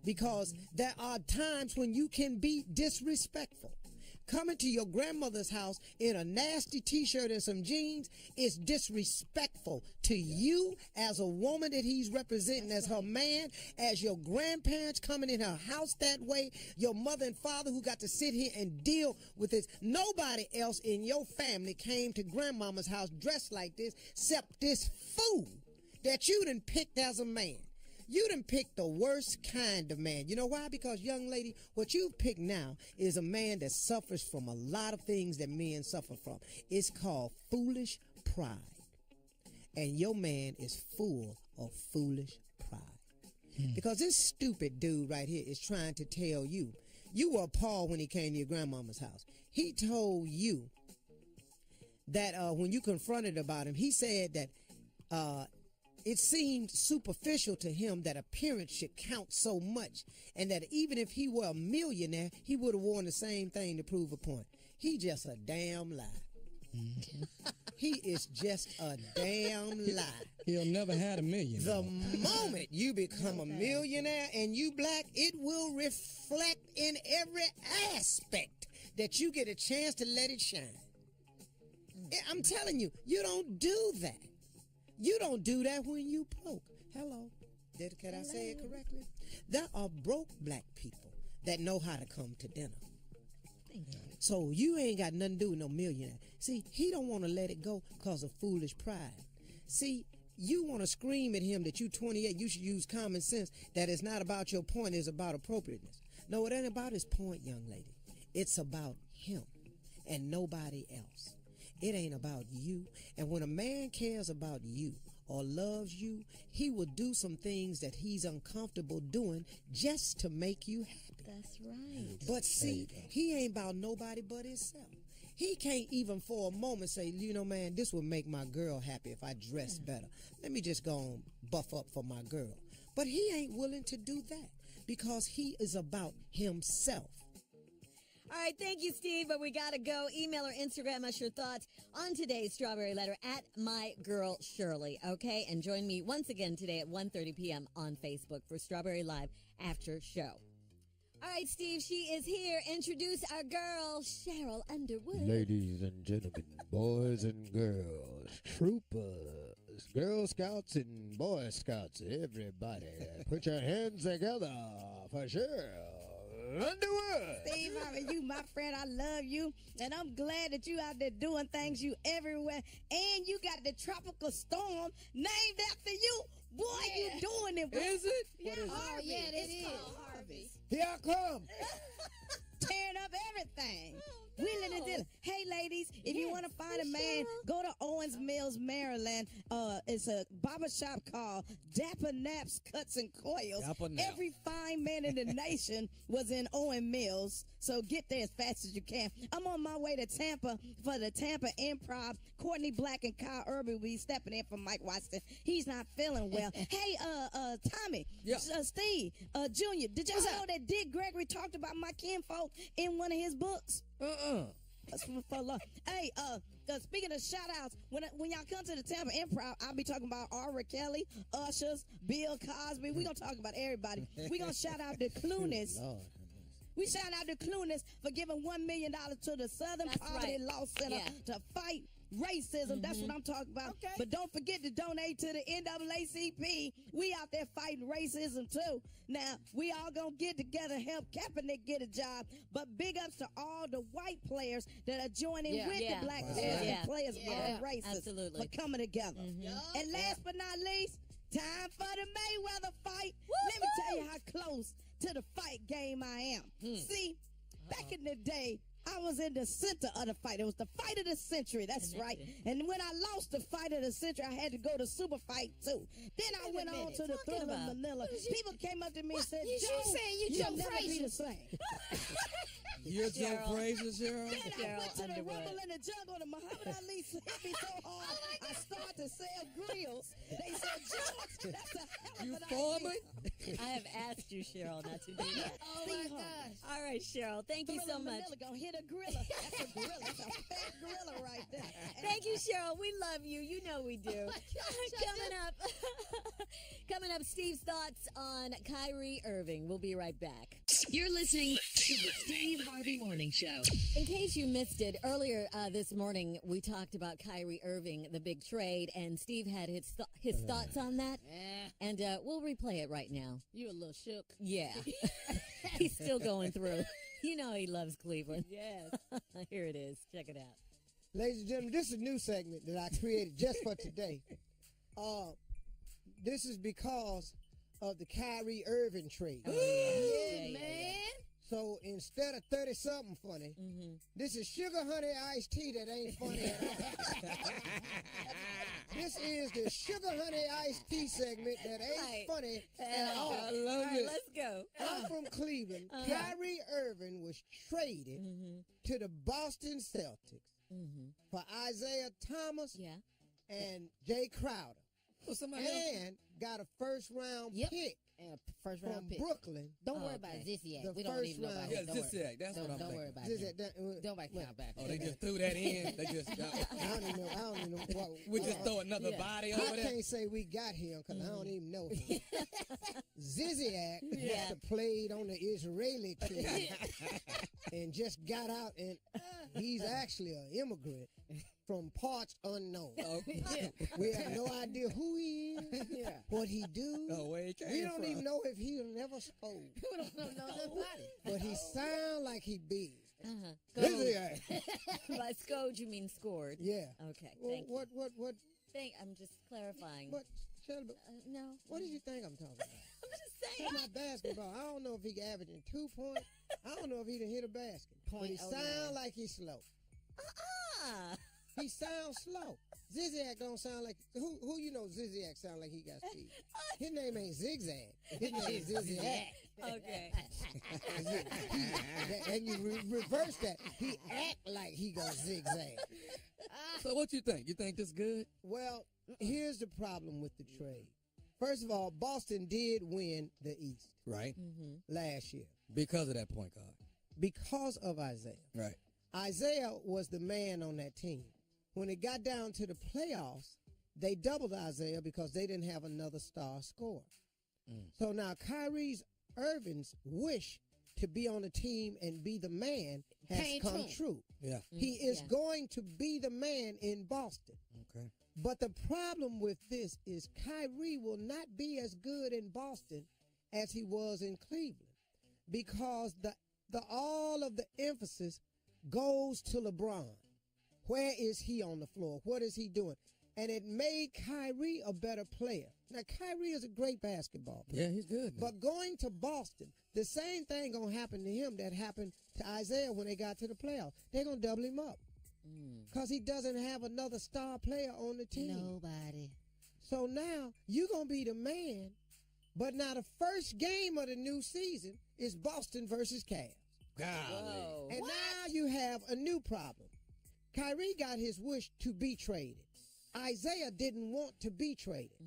because there are times when you can be disrespectful. Coming to your grandmother's house in a nasty t-shirt and some jeans is disrespectful to you as a woman that he's representing as her man, as your grandparents coming in her house that way, your mother and father who got to sit here and deal with this. Nobody else in your family came to grandmama's house dressed like this except this fool that you done picked as a man. You done picked the worst kind of man. You know why? Because, young lady, what you've picked now is a man that suffers from a lot of things that men suffer from. It's called foolish pride. And your man is full of foolish pride. Because this stupid dude right here is trying to tell you. You were appalled when he came to your grandmama's house. He told you that when you confronted about him, he said that it seemed superficial to him that appearance should count so much, and that even if he were a millionaire, he would have worn the same thing to prove a point. He just a damn lie. He is just a damn lie. He'll never had a million. The moment you become a millionaire and you black, it will reflect in every aspect that you get a chance to let it shine. I'm telling you, you don't do that. You don't do that when you broke. Hello. Can I say it correctly? There are broke black people that know how to come to dinner. So you ain't got nothing to do with no millionaire. See, he don't want to let it go because of foolish pride. See, you want to scream at him that you 28, you should use common sense, that it's not about your point, it's about appropriateness. No, it ain't about his point, young lady. It's about him and nobody else. It ain't about you. And when a man cares about you or loves you, he will do some things that he's uncomfortable doing just to make you happy. That's right. But see, he ain't about nobody but himself. He can't even for a moment say, you know, man, this would make my girl happy if I dress better. Let me just go and buff up for my girl. But he ain't willing to do that because he is about himself. All right, thank you, Steve, but we got to go. Email or Instagram us your thoughts on today's Strawberry Letter at @MyGirlShirley, okay? And join me once again today at 1:30 p.m. on Facebook for Strawberry Live After Show. All right, Steve, she is here. Introduce our girl, Cheryl Underwood. Ladies and gentlemen, boys and girls, troopers, Girl Scouts and Boy Scouts, everybody, put your hands together for Cheryl Underwood. Steve Harvey, you my friend, I love you, and I'm glad that you out there doing things, you everywhere, and you got the tropical storm named after you. Boy, you doing it, bro. Is it? Yeah, Oh, yeah, it it's is. called Harvey. Here I come. Tearing up everything. Wheeling and dealing. Hey, ladies, if you want to find a man, go to Owens Mills, Maryland. It's a barbershop called Dapper Naps, Cuts, and Coils. Dapper Nap. Every fine man in the nation was in Owen Mills, so get there as fast as you can. I'm on my way to Tampa for the Tampa Improv. Courtney Black and Kyle Irby will be stepping in for Mike Washington. He's not feeling well. Hey, Tommy, Yeah. Steve, Junior, did y'all know that Dick Gregory talked about my kinfolk in one of his books? That's for love. Hey, speaking of shout outs, when y'all come to the Tampa Improv, I'll be talking about R. Kelly, Ushers, Bill Cosby. We're going to talk about everybody. We're going to shout out the Clooney's. We shout out to Clooney's for giving $1 million to the Southern Poverty Law Center to fight racism. That's what I'm talking about. Okay. But don't forget to donate to the NAACP. We out there fighting racism too. Now, we all gonna get together, help Kaepernick get a job. But big ups to all the white players that are joining with the black players all racist Absolutely. for coming together. And last but not least, time for the Mayweather fight. Let me tell you how close to the fight game I am. See, back in the day, I was in the center of the fight. It was the fight of the century. That's right. And when I lost the fight of the century, I had to go to super fight too. Then I went on to the Thriller Manila. People came up to me and said, Joe, you'll never be the same. You're Joe Frazier, Cheryl? Then I went to the Rumble in the Jungle. The Muhammad Ali hit me so hard, I started to sell grills. They said, Joe, that's a hell of an idea. I have asked you, Cheryl, not to do that. Oh, my gosh. All right, Cheryl. Thank you so much. Manila gonna hit a gorilla. That's a gorilla. That's a fat gorilla right there. Thank you, Cheryl. We love you. You know we do. Coming up, Steve's thoughts on Kyrie Irving. We'll be right back. You're listening to the Steve Harvey Morning Show. In case you missed it, earlier this morning, we talked about Kyrie Irving, the big trade, and Steve had his thoughts on that. And we'll replay it right now. You a little shook. Yeah. He's still going through. You know he loves Cleveland. Yes. Here it is. Check it out. Ladies and gentlemen, this is a new segment that I created just for today. This is because of the Kyrie Irving trade. Yeah, man. So instead of 30-something funny, this is sugar honey iced tea that ain't funny at all. This is the sugar honey iced tea segment that ain't funny at all. I love it. Let's go. I'm from Cleveland. Kyrie Irving was traded to the Boston Celtics for Isaiah Thomas and Jay Crowder. And got a first-round pick. And first round from pick. Brooklyn. Don't worry about Zizziak. We don't even know about Yeah, him. Zizziak. That's what I'm Don't thinking. worry about him. Don't count back. Oh, they just threw that in. They just got. I don't even know. What, we just throw another body over I there. can't say we got him because I don't even know him. Zizziak must have played on the Israeli team and just got out, and he's actually an immigrant from parts unknown. We have no idea who he is, what he do. Where he came we don't from. even know if he never spoke. We don't know nobody. But he sound like he big. Zizziak. By scored, you mean scored. Yeah. Okay. Thank you. What? I'm just clarifying. What? Shelby, no. What did you think I'm talking about? I'm just saying. It's my basketball. I don't know if he averaging 2 points. I don't know if he done hit a basket. But he sound like he's slow. He sounds slow. Zizziak don't sound like who you know Zizziak sound like he got speed. His name ain't Zigzag. His name is Zizziak. Okay. And you reverse that. He act like he gonna zigzag. So what you think? You think this good? Well, here's the problem with the trade. First of all, Boston did win the East. Right. Last year. Because of that point guard. Because of Isaiah. Right. Isaiah was the man on that team. When it got down to the playoffs, they doubled Isaiah because they didn't have another star scorer. So now Kyrie Irving's wish to be on the team and be the man has come true. Yeah. He is going to be the man in Boston. Okay. But the problem with this is Kyrie will not be as good in Boston as he was in Cleveland because the all of the emphasis goes to LeBron. Where is he on the floor? What is he doing? And it made Kyrie a better player. Now, Kyrie is a great basketball player. Yeah, he's good. But going to Boston, the same thing going to happen to him that happened to Isaiah when they got to the playoffs. They're going to double him up because he doesn't have another star player on the team. Nobody. So now you're going to be the man, but now the first game of the new season is Boston versus Cavs. Golly. And now you have a new problem. Kyrie got his wish to be traded. Isaiah didn't want to be traded.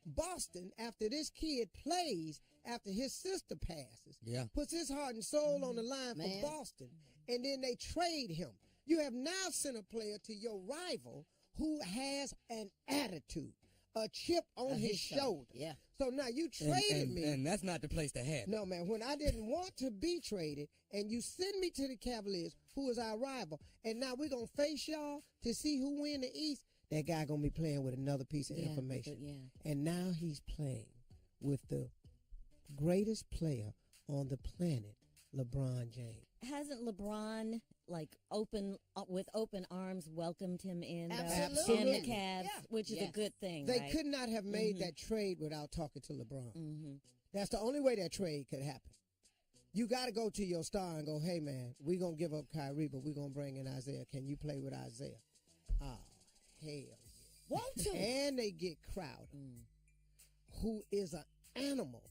Boston, after this kid plays, after his sister passes, puts his heart and soul on the line for Boston, and then they trade him. You have now sent a player to your rival who has an attitude, a chip on his shoulder. So now you traded me. And that's not the place to have it. No, man. When I didn't want to be traded, and you send me to the Cavaliers, who is our rival, and now we're going to face y'all to see who win the East, that guy going to be playing with another piece of information. And now he's playing with the greatest player on the planet, LeBron James. Hasn't LeBron with open arms welcomed him in Absolutely. and the Cavs, which is a good thing. They right? could not have made that trade without talking to LeBron. That's the only way that trade could happen. You got to go to your star and go, hey, man, we're going to give up Kyrie, but we're going to bring in Isaiah. Can you play with Isaiah? Oh, hell yeah. Want to. And they get Crowder, who is an animal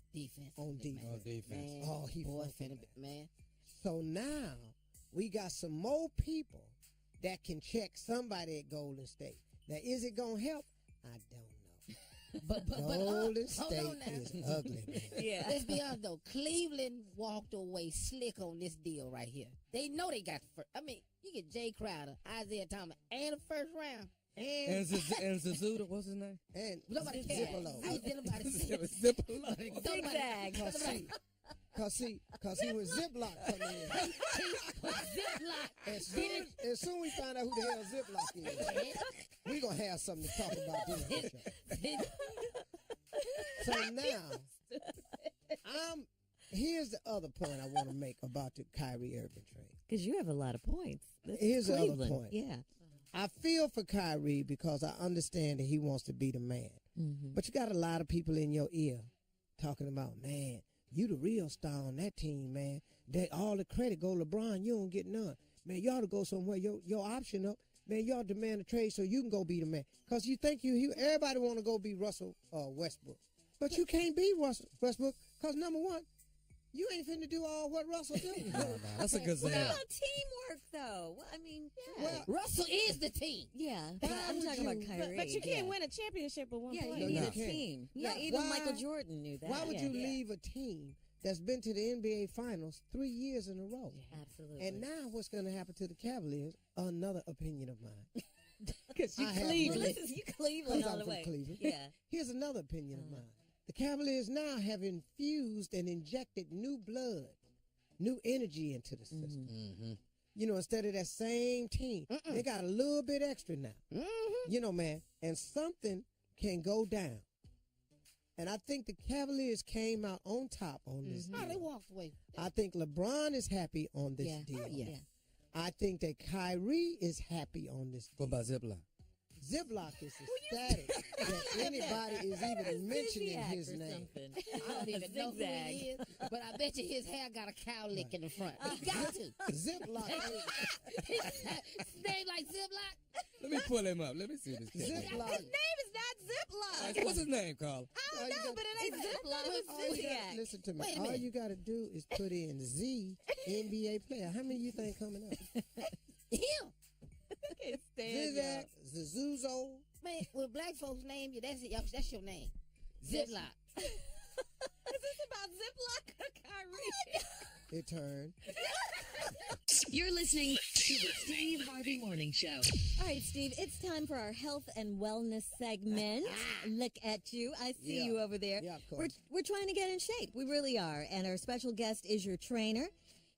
on defense. Man. Oh, he Boy, fucking man. So now we got some more people that can check somebody at Golden State. Now, is it going to help? I don't know. But Golden hold State on now. is ugly, man. Yeah. Let's be honest though. Cleveland walked away slick on this deal right here. They know they got first. I mean, you get Jay Crowder, Isaiah Thomas, and a first round. And Zazuda, what's his name? And nobody cares. Zippolo. Ain't nobody cares. Zippolo. Zigzag. Cause he was Ziploc coming in. Ziploc. As soon as we find out who the hell Ziploc is, we gonna have something to talk about this. So now, here's the other point I want to make about the Kyrie Irving trade. Because you have a lot of points. Here's the other Cleveland. point. Yeah. I feel for Kyrie because I understand that he wants to be the man. But you got a lot of people in your ear talking about, man, you the real star on that team, man. That all the credit go LeBron, you don't get none. Man, you ought to go somewhere, your option up. Man, you ought to demand a trade so you can go be the man. Because you think everybody want to go be Russell Westbrook. But you can't be Russell Westbrook because, number one, you ain't finna do all what Russell do. No, that's a good What saying. about teamwork, though? Well, I mean, Well, Russell is the team. yeah. But I'm talking about Kyrie. But you can't win a championship with one Yeah, player. you need you a can't. team. Yeah, Yeah, even why- Michael Jordan knew that. Why would Yeah. you leave a team that's been to the NBA Finals 3 years in a row? Absolutely. And now what's going to happen to the Cavaliers? Another opinion of mine. Because you I have Cleveland. one. You Cleveland 'Cause all I'm the from way. Cleveland. Yeah. Here's another opinion of mine. The Cavaliers now have infused and injected new blood, new energy into the system. You know, instead of that same team, they got a little bit extra now. You know, man, and something can go down. And I think the Cavaliers came out on top on this Oh, deal. they walked away. I think LeBron is happy on this deal. Yeah. I think that Kyrie is happy on this deal. What about Ziploc? Ziploc is ecstatic that anybody is even mentioning his name. I don't even know who he is, but I bet you his hair got a cow lick in the front. He got to. Ziploc. His name like Ziploc? Let me pull him up. Let me see this kid. Ziploc. His name is not Ziploc. What's his name, Carl? I don't know, but it ain't Ziploc. All you gotta- listen to me. Wait a All minute. you got to do is put in Z NBA player. How many you think coming up? Him. Zizak, Zazuzo. Man, when black folks name you, that's your name. Ziploc. Is this about Ziploc or Kyrie? It turned. You're listening to the Steve Harvey Morning Show. All right, Steve, it's time for our health and wellness segment. Look at you. I see Yeah. you over there. Yeah, of course. We're trying to get in shape. We really are. And our special guest is your trainer.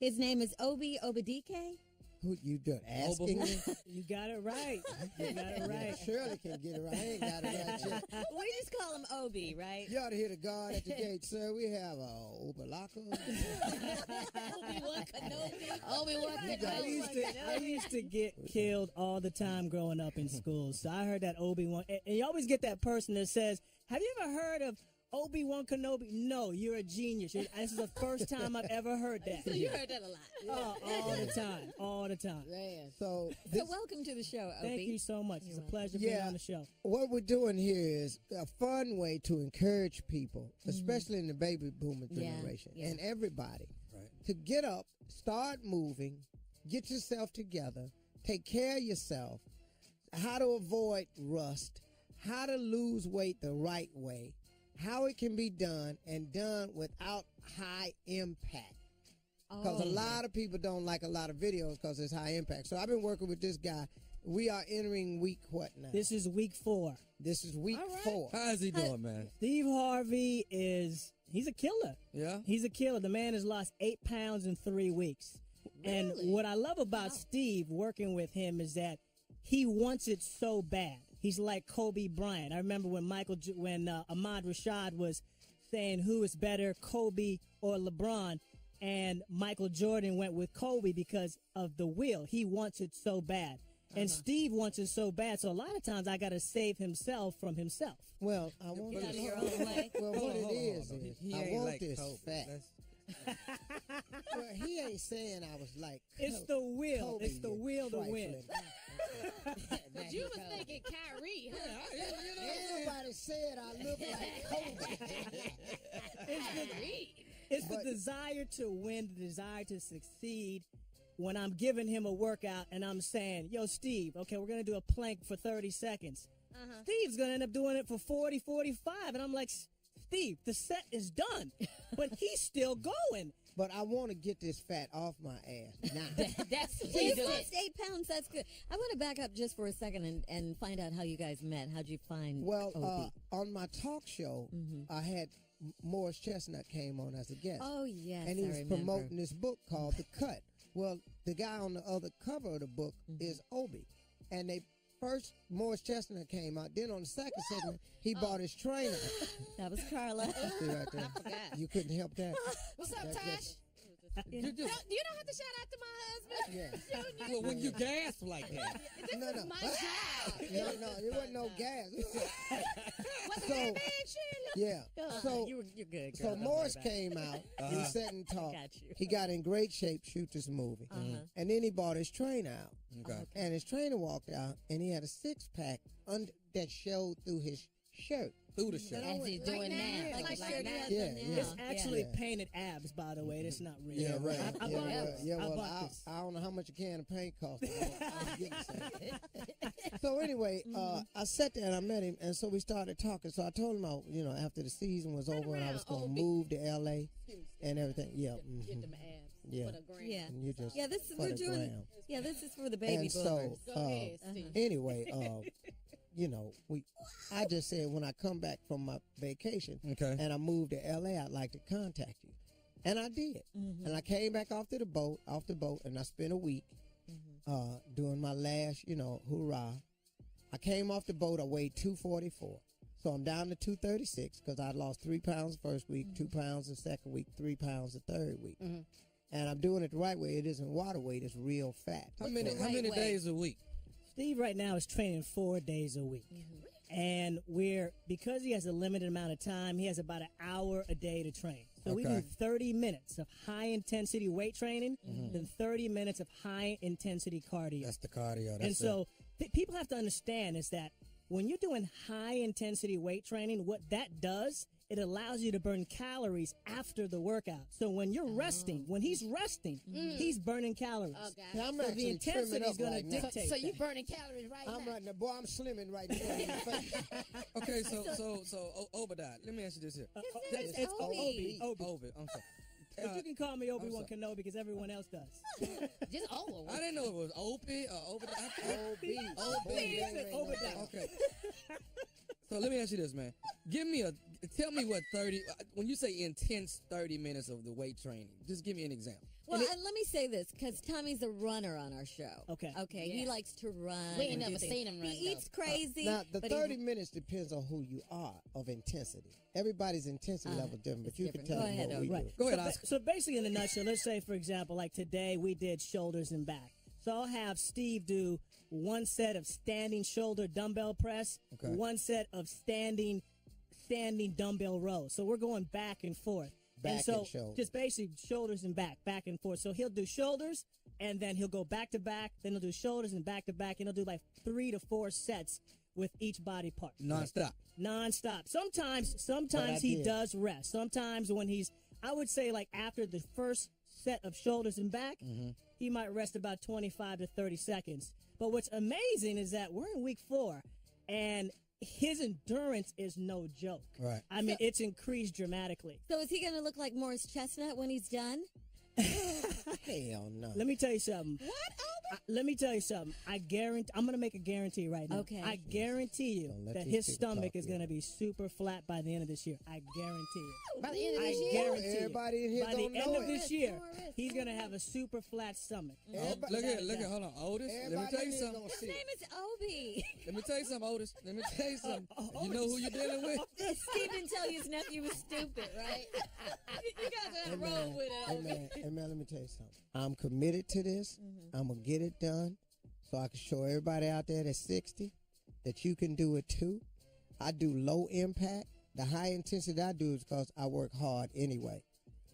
His name is Obi Obadike. Who you done asking me? You got it right. You got it right. Shirley can get it right. I ain't got it right yet. We just call him Obi, right? You ought to hear the guard at the gate, sir. We have Obalaka. Obi-Wan Kenobi. Obi-Wan I used to get killed all the time growing up in school. So I heard that Obi-Wan. And you always get that person that says, have you ever heard of Obi-Wan Kenobi? No, you're a genius. This is the first time I've ever heard that. So you heard that a lot. All the time. All the time. Man. So So welcome to the show, Obi. Thank you so much. It's a pleasure being on the show. What we're doing here is a fun way to encourage people, especially in the baby boomer generation, and everybody, to get up, start moving, get yourself together, take care of yourself, how to avoid rust, how to lose weight the right way, how it can be done and done without high impact. Because a lot of people don't like a lot of videos because it's high impact. So I've been working with this guy We are entering week what now? This is week 4. This is week 4. How is he doing, man? Steve Harvey he's a killer. Yeah? He's a killer. The man has lost 8 pounds in 3 weeks. Really? And what I love about Steve working with him is that he wants it so bad. He's like Kobe Bryant. I remember when Ahmad Rashad was saying who is better, Kobe or LeBron, and Michael Jordan went with Kobe because of the will. He wants it so bad. And Steve wants it so bad, so a lot of times I got to save himself from himself. Well, I want Get out of your own way. Well, what it is He I ain't want like this Kobe. fat. Well, he ain't saying I was like It's the will. Kobe, It's the will to win. But you was thinking Kyrie, huh? Everybody said I look like Kobe. It's the desire to win, the desire to succeed. When I'm giving him a workout and I'm saying, yo, Steve, okay, we're going to do a plank for 30 seconds. Steve's going to end up doing it for 40, 45. And I'm like, Steve, the set is done. But he's still going. But I want to get this fat off my ass now. That's what you lost 8 pounds. That's good. I want to back up just for a second and find out how you guys met. How'd you find Opie? On my talk show, I had Morris Chestnut came on as a guest. Oh, yes, and he I was remember. promoting this book called The Cut. Well, the guy on the other cover of the book is Obi. And first Morris Chestnut came out. Then on the second segment, he bought his trainer. That was Carla. See right there. You couldn't help that. What's up, Tosh? You don't have to shout out to my husband. Yeah. Well, when you gasp like that. This No. is my job. No, there wasn't no gas. What's So- that bad, Shirley? Yeah. So you're good, girl. So Don't Morris worry about it. came out. He sat and talked. Got you. He got in great shape, shoot this movie. And then he bought his trainer out. Okay. And his trainer walked out, and he had a six-pack that showed through his shirt. Through the shirt. As he's doing now. Like shirt he has Yeah, on now. yeah. It's actually painted abs, by the way. That's not real. Yeah, right. I bought this. Yeah, I well, bought this. I don't know how much a can of paint cost. I was getting some. So anyway, I sat there and I met him, and so we started talking. So I told him, after the season was over, and I was going to move to L.A. and everything. Yeah. Get them abs. Yeah. For the gram. Yeah. And you just This is for we're the doing. gram. Yeah, this is for the baby And so, boomers. Go ahead, Steve. anyway, I just said when I come back from my vacation and I moved to LA, I'd like to contact you. And I did. And I came back off the boat, and I spent a week doing my last, hoorah. I came off the boat, I weighed 244. So I'm down to 236 because I lost 3 pounds the first week, 2 pounds the second week, 3 pounds the third week. And I'm doing it the right way. It isn't water weight, it's real fat. How many days a week? Steve right now is training 4 days a week. And because he has a limited amount of time, he has about an hour a day to train. So we do 30 minutes of high intensity weight training, then 30 minutes of high intensity cardio. That's the cardio. And so people have to understand is that when you're doing high intensity weight training, what that does, it allows you to burn calories after the workout. So when you're resting, when he's resting, he's burning calories. Oh, God. Now, I'm So the actually intensity trimming is up going right to now. dictate. So you that. burning calories right I'm now. right now, boy. I'm slimming right now in the face. Okay, so Obadiah, let me ask you this here. It's Obi. Obi, I'm sorry. But you can call me Obi-Wan sorry. Kenobi because everyone else does. Just over. I didn't know it was Opie or Obadiah. Obadiah. Okay. So let me ask you this, man. Tell me what 30, when you say intense 30 minutes of the weight training, just give me an example. Well, and let me say this, because Tommy's a runner on our show. Okay. Okay, Yeah. he likes to run. We ain't and do never things. seen him run, He eats crazy. Now, the but 30 minutes depends on who you are of intensity. Everybody's intensity level is different, but it's you different. can tell Go them ahead, what we Obi. do. Go ahead, so, Oscar. so basically, in a nutshell, let's say, for example, like today we did shoulders and back. So I'll have Steve do one set of standing shoulder dumbbell press, one set of standing dumbbell rows. So we're going back and forth. Back and so and shoulder. just basically shoulders and back and forth. So he'll do shoulders, and then he'll go back to back, then he'll do shoulders and back to back, and he'll do like 3 to 4 sets with each body part. Non-stop. Sometimes he does rest. Sometimes when I would say like after the first set of shoulders and back, he might rest about 25 to 30 seconds. But what's amazing is that we're in week 4, and his endurance is no joke. Right. I mean, it's increased dramatically. So is he going to look like Morris Chestnut when he's done? Hell no. Let me tell you something. Let me tell you something. I'm going to make a guarantee right now. Okay. I guarantee you Don't let that these his people stomach talk, is going to be super flat by the end of this year. I guarantee it. By the end of I this year? guarantee Everybody it. in here By the don't end know of it. this year, he's going to have a super flat stomach. Look at, hold on, Otis. Let me tell you something. His name is Obi. Let me tell you something, Otis. Let me tell you something. You know who you're dealing with? Steve didn't tell you his nephew was stupid, right? You guys gotta roll with it. Hey man, let me tell you something. I'm committed to this. I'm going to get it done so I can show everybody out there that's 60 that you can do it too. I do low impact. The high intensity I do is because I work hard anyway.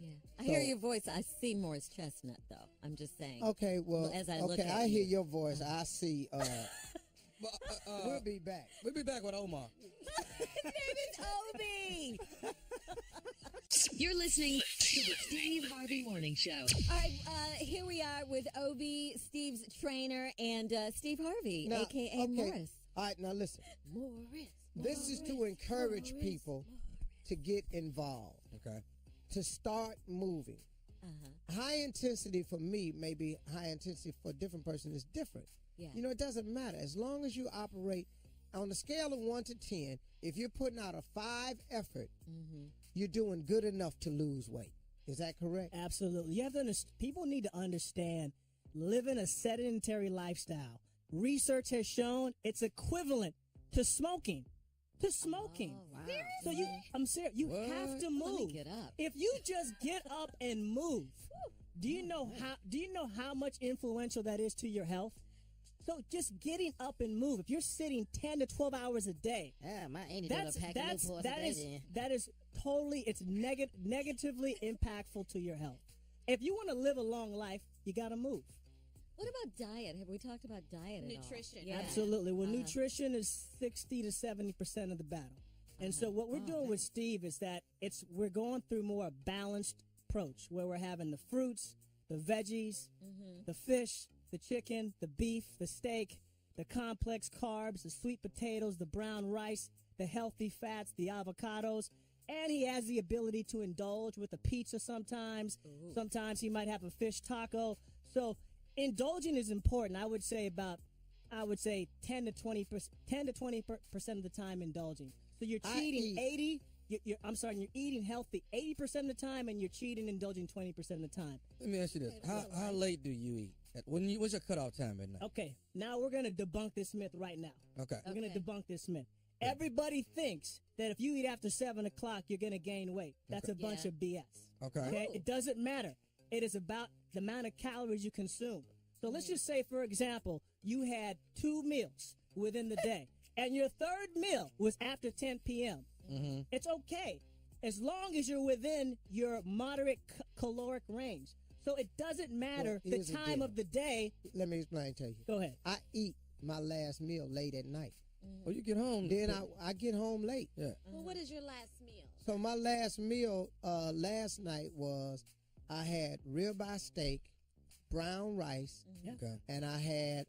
Yeah. I hear your voice. I see more as Chestnut, though. I'm just saying. Okay, well, As I look okay, at I you. hear your voice. I see. We'll be back. We'll be back with Omar. His name is Obi. You're listening to the Steve Harvey Morning Show. All right, here we are with Obi, Steve's trainer, and Steve Harvey, Now, a.k.a. okay. Morris. All right, now listen. Morris. This is to encourage people to get involved. Okay. To start moving. High intensity for me, maybe high intensity for a different person is different. Yeah. You know, it doesn't matter. As long as you operate on a scale of 1 to 10, if you're putting out a 5 effort, you're doing good enough to lose weight. Is that correct? Absolutely. You have to people need to understand living a sedentary lifestyle. Research has shown it's equivalent to smoking. Oh, wow. So I'm serious. You have to move. Let me get up. If you just get up and move, do you know how much influential that is to your health? So just getting up and move. If you're sitting 10 to 12 hours a day, my auntie done a pack of Newports a day then. that is totally, it's negatively impactful to your health. If you want to live a long life, you got to move. What about diet? Have we talked about diet at all? Nutrition. Yeah. Absolutely. Well, nutrition is 60 to 70% of the battle. And so what we're doing with Steve is that we're going through more a balanced approach where we're having the fruits, the veggies, the fish, the chicken, the beef, the steak, the complex carbs, the sweet potatoes, the brown rice, the healthy fats, the avocados. And he has the ability to indulge with a pizza sometimes. Ooh. Sometimes he might have a fish taco. So indulging is important. I would say 10 to 20% of the time indulging. So you're cheating 80. You're eating healthy 80% of the time, and you're cheating, indulging 20% of the time. Let me ask you this: How late do you eat? What's your cutoff time at night? Okay, now we're gonna debunk this myth right now. Okay, we're gonna debunk this myth. Everybody thinks that if you eat after 7 o'clock, you're gonna gain weight. That's a bunch of BS. Okay. It doesn't matter. It is about the amount of calories you consume. So let's just say, for example, you had 2 meals within the day, and your third meal was after 10 p.m. It's okay, as long as you're within your moderate caloric range. So it doesn't matter the time of the day. Let me explain to you. Go ahead. I eat my last meal late at night. Well, you get home. Then I get home late. Yeah. Well, what is your last meal? So my last meal last night was I had ribeye steak, brown rice, and I had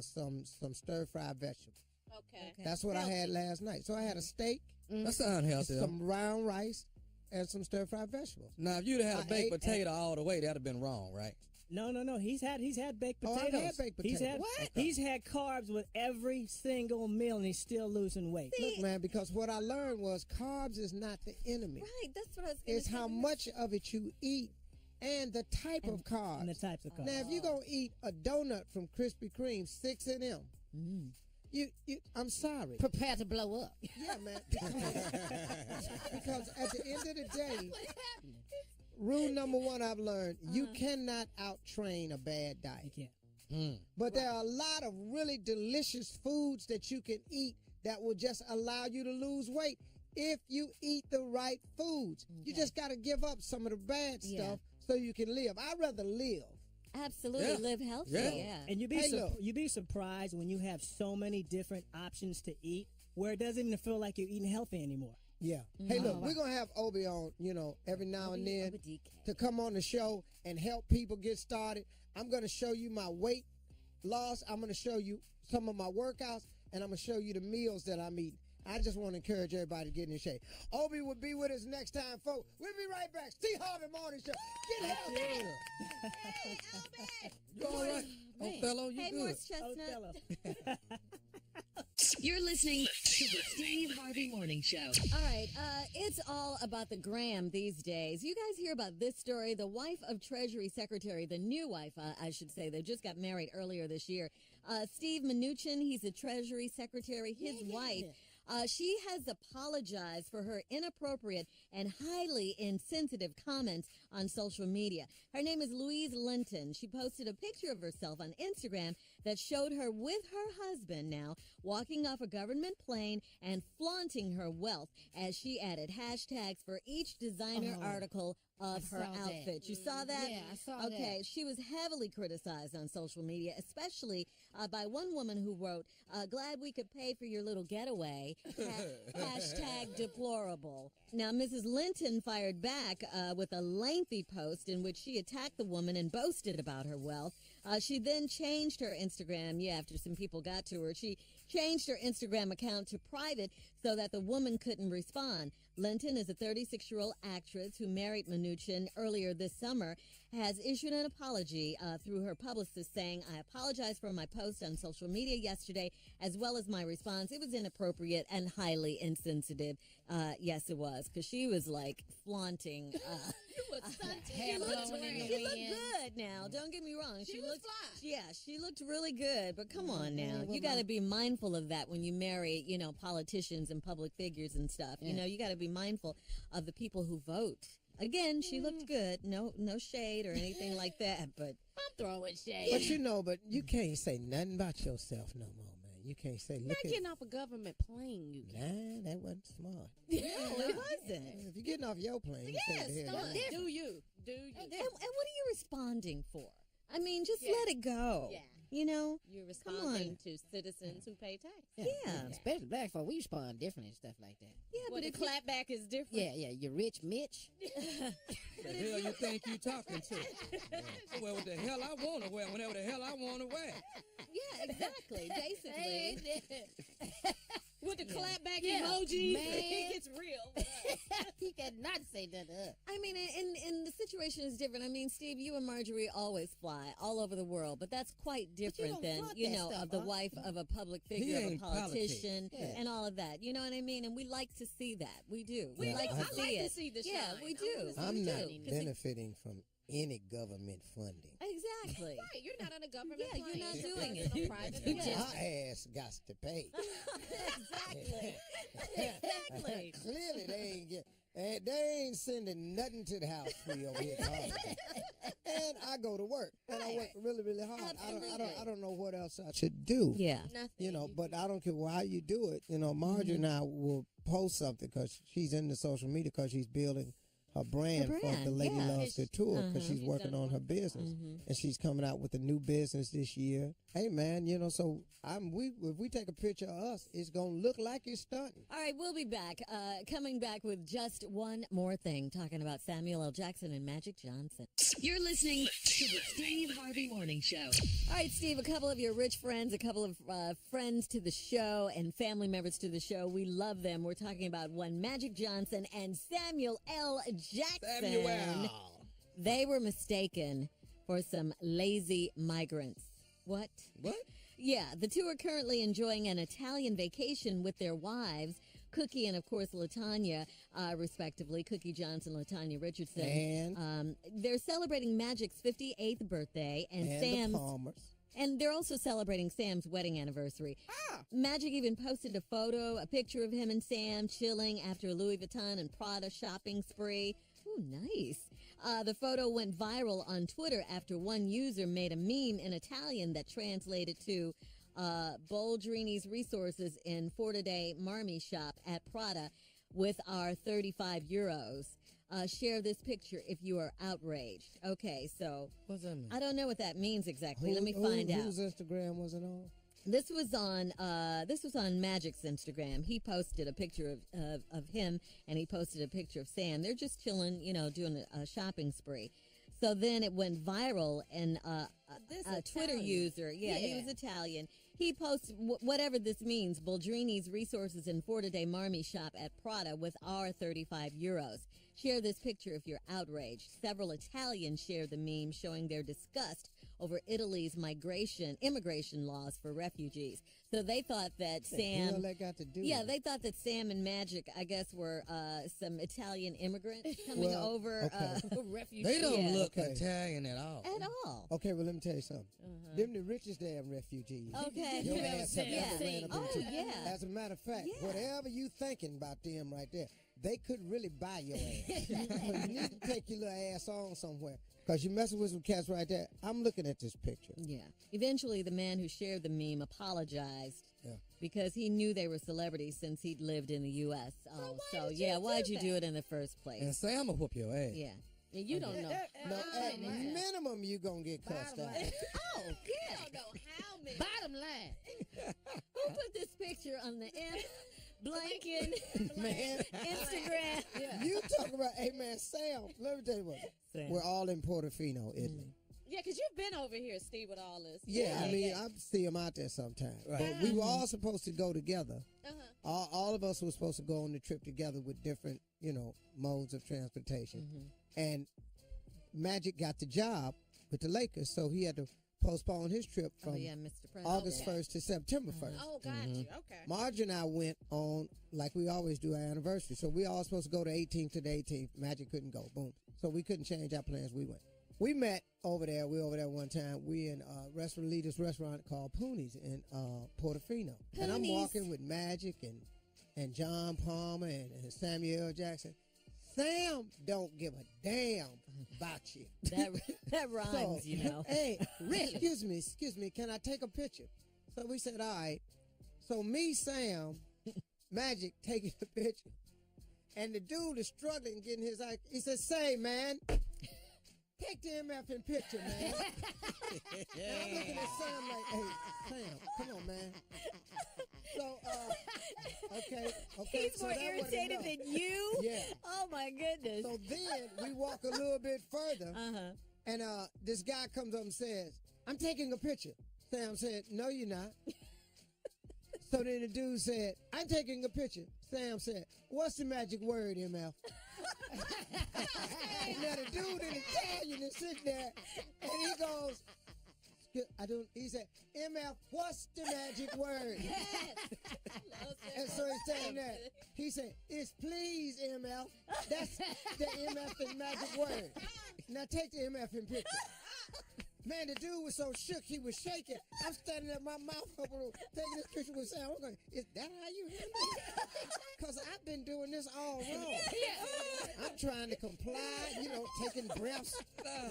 some stir-fried vegetables. Okay. That's what I had last night. So I had a steak. That sounds healthy. Some brown rice and some stir-fried vegetables. Now, if you'd have had a baked potato all the way, that'd have been wrong, right? No. He's had baked potatoes. I've had baked potatoes. He's had carbs with every single meal, and he's still losing weight. Look, man, because what I learned was carbs is not the enemy. Right, that's what I was going to It's how much of it you eat and the type of carbs. And the types of carbs. Now, if you're going to eat a donut from Krispy Kreme, 6 of them, I'm sorry. Prepare to blow up. Yeah, man. Because at the end of the day, rule number 1 I've learned, you cannot out-train a bad diet. You can't. But there are a lot of really delicious foods that you can eat that will just allow you to lose weight if you eat the right foods. You just got to give up some of the bad stuff so you can live. I'd rather live. Absolutely, live healthy. Yeah. And you'd be surprised when you have so many different options to eat where it doesn't even feel like you're eating healthy anymore. Yeah. Hey, look, we're going to have Obi on, every now and then to come on the show and help people get started. I'm going to show you my weight loss. I'm going to show you some of my workouts, and I'm going to show you the meals that I'm eating. I just want to encourage everybody to get in shape. Obi will be with us next time, folks. We'll be right back. Steve Harvey Morning Show. Get healthy. You all right? Othello, you Hey, good? Morse Chestnut. You're listening to the Steve Harvey Morning Show. All right, it's all about the gram these days. You guys hear about this story? The wife of Treasury Secretary, the new wife, I should say, they just got married earlier this year. Steve Mnuchin, he's the Treasury Secretary. His wife, she has apologized for her inappropriate and highly insensitive comments on social media. Her name is Louise Linton. She posted a picture of herself on Instagram that showed her with her husband now walking off a government plane and flaunting her wealth as she added hashtags for each designer article of her outfit. You saw that? Yeah, I saw that. Okay, she was heavily criticized on social media, especially by one woman who wrote, glad we could pay for your little getaway, hashtag deplorable. Now, Mrs. Linton fired back with a lengthy post in which she attacked the woman and boasted about her wealth. She then changed her Instagram, after some people got to her. She changed her Instagram account to private so that the woman couldn't respond. Linton is a 36-year-old actress who married Mnuchin earlier this summer, has issued an apology through her publicist saying, I apologize for my post on social media yesterday, as well as my response. It was inappropriate and highly insensitive. Yes, it was, because she was like flaunting. Hair blowing in the She looked wind. good now. Don't get me wrong. She was fly. Yeah, she looked really good. But come on now. You got to be mindful of that when you marry, politicians and public figures and stuff. Yeah. You got to be mindful of the people who vote. Again, she looked good. No shade or anything like that. But I'm throwing shade. But you can't say nothing about yourself no more, man. You can't say, You're look not at... getting off a government plane, you can. Nah, that wasn't smart. no, it wasn't. If you're getting off your plane, you say, Yes, the hell, do you. And what are you responding for? I mean, just Yeah. let it go. Yeah. You're You're Come responding to citizens who pay tax. Yeah. Especially black folk, we respond different and stuff like that. Yeah, Well, the clapback is different. Yeah, you rich Mitch. The hell you think you talking to? I wear what the hell I want to wear whenever the hell I want to wear. Yeah, exactly. Basically. With the clapback Yeah, emojis, man. it gets real. He cannot say that to us. I mean, and the situation is different. I mean, Steve, you and Marjorie always fly all over the world, but that's quite different don't than, flaunt that stuff, of the huh? wife of a public figure, of a ain't politician, politics. Yeah. and all of that. You know what I mean? And we like to see that. We do. We like do. to I see like it. to see the Yeah, shine. we do. I'm we not do. 'Cause it- benefiting from any government funding. Exactly. Right, you're not on a government Yeah, you're plane. not You're doing flying it. on a private You jet. just- Our ass got to pay. Exactly. Exactly. Clearly, they ain't sending nothing to the house free over here. And I go to work, and I work really, really hard. I don't know what else I should do. Yeah. Nothing. But I don't care how you do it. Marjorie and I will post something because she's in the social media because she's building her brand, for The Lady yeah. Loves to Tour because she's She's working done on her wonderful. business. And she's coming out with a new business this year. Hey, man, so if we take a picture of us, it's going to look like it's stunting. All right, we'll be back. Coming back with just one more thing, talking about Samuel L. Jackson and Magic Johnson. You're listening to the Steve Harvey Morning Show. All right, Steve, a couple of your rich friends, a couple of friends to the show and family members to the show. We love them. We're talking about one Magic Johnson and Samuel L. Jackson. Samuel. They were mistaken for some lazy migrants. What? What? Yeah, the two are currently enjoying an Italian vacation with their wives, Cookie and, of course, LaTanya, respectively. Cookie Johnson, LaTanya Richardson. And they're celebrating Magic's 58th birthday and the Sam's. Palmers. And they're also celebrating Sam's wedding anniversary. Magic even posted a picture of him and Sam chilling after a Louis Vuitton and Prada shopping spree. Ooh, nice. The photo went viral on Twitter after one user made a meme in Italian that translated to Boldrini's resources in Forte Marmi shop at Prada with our 35 euros. Share this picture if you are outraged. Okay, so What's that mean? I don't know what that means exactly. Let me find out. Whose Instagram was it on? This was on Magic's Instagram. He posted a picture of him, and he posted a picture of Sam. They're just chilling, doing a shopping spree. So then it went viral, and This a Twitter Italian. user, he Yeah. was Italian. He posted whatever this means. Boldrini's resources in Forte dei Marmi shop at Prada with our 35 euros. Share this picture if you're outraged. Several Italians share the meme showing their disgust over Italy's immigration laws for refugees. So they thought that What the hell Sam, that got to do yeah, with it? they thought that Sam and Magic, I guess, were some Italian immigrants coming Well, over, okay. refugees. They don't Yeah. look Okay. Italian at all. At all. Okay, well, let me tell you something. Them the richest damn refugees. Okay. Your Yeah. ass have Yeah. ever ran up Oh, into. yeah. As a matter of fact, Yeah. whatever you thinking about them right there, they could really buy your ass. So you need to take your little ass on somewhere. Because you messing with some cats right there. I'm looking at this picture. Yeah. Eventually, the man who shared the meme apologized Yeah. because he knew they were celebrities since he'd lived in the U.S. So yeah, why'd you do it in the first place? And Sam will whoop your ass. Yeah. And you don't know. No, at minimum, you going to get cussed out. Oh, yeah. I don't know how many. Bottom line. Who put this picture on the Blanken Man. Instagram? You talk about, hey, man, Sam, let me tell you what. Sam. We're all in Portofino, Italy. Yeah, because you've been over here, Steve, with all this. Yeah, I mean, I see them out there sometimes. But we were all supposed to go together. All of us were supposed to go on the trip together with different, modes of transportation. And Magic got the job with the Lakers, so he had to postpone his trip from Mr. President. August 1st to September 1st. Oh, got you. Okay. Marge and I went on, like we always do, our anniversary. So we all supposed to go the 18th to the 18th. Magic couldn't go. Boom. So we couldn't change our plans. We went. We met over there. We over there one time. We in a restaurant leader's restaurant called Poonies in Portofino. And I'm walking with Magic and John Palmer and Samuel Jackson. Sam don't give a damn about you. That rhymes, Hey, excuse me, can I take a picture? So we said, all right. So me, Sam, Magic taking the picture. And the dude is struggling getting his eye. He said, say, man, take the MF in picture, man. And I'm looking at Sam like, hey, Sam, come on, man. So, okay. He's so more that wasn't irritated enough. than you? Yeah. Oh, my goodness. So then we walk a little bit further, and this guy comes up and says, I'm taking a picture. Sam said, no, you're not. So then the dude said, I'm taking a picture. Sam said, what's the magic word, MF? Now the dude in Italian is sitting there, and he goes, he said, MF, what's the magic word? And so he's saying that. He said, it's please, MF. That's the MF magic word. Now take the MF in picture. Man, the dude was so shook, he was shaking. I'm standing there, my mouth open, taking this picture with Sam. I'm going, is that how you handle it? Because I've been doing this all wrong. I'm trying to comply, taking breaths.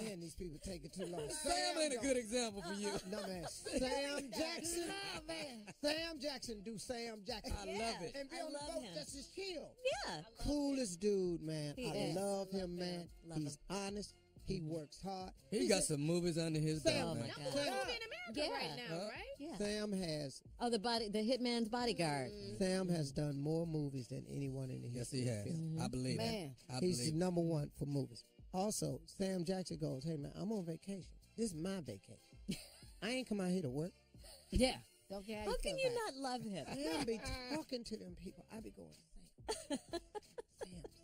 Man, these people take it too long. Sam ain't a good example for you. No, man. Sam Jackson. Sam Jackson do Sam Jackson. I love it. And be on the boat just as chill. Yeah. Coolest dude, man. He I is. love him, man. Love He's honest. He works hard. He got some movies under his Sam, belt, man. Movie in America right now, right? Yeah. Sam has the Hitman's Bodyguard. Sam has done more movies than anyone in the Yes, history he of has. film. I believe Man. that. I He's believe number one for movies. Also, Sam Jackson goes, hey, man, I'm on vacation. This is my vacation. I ain't come out here to work. Yeah. Don't care how How you can feel you about not love him? I be talking to them people. I be going,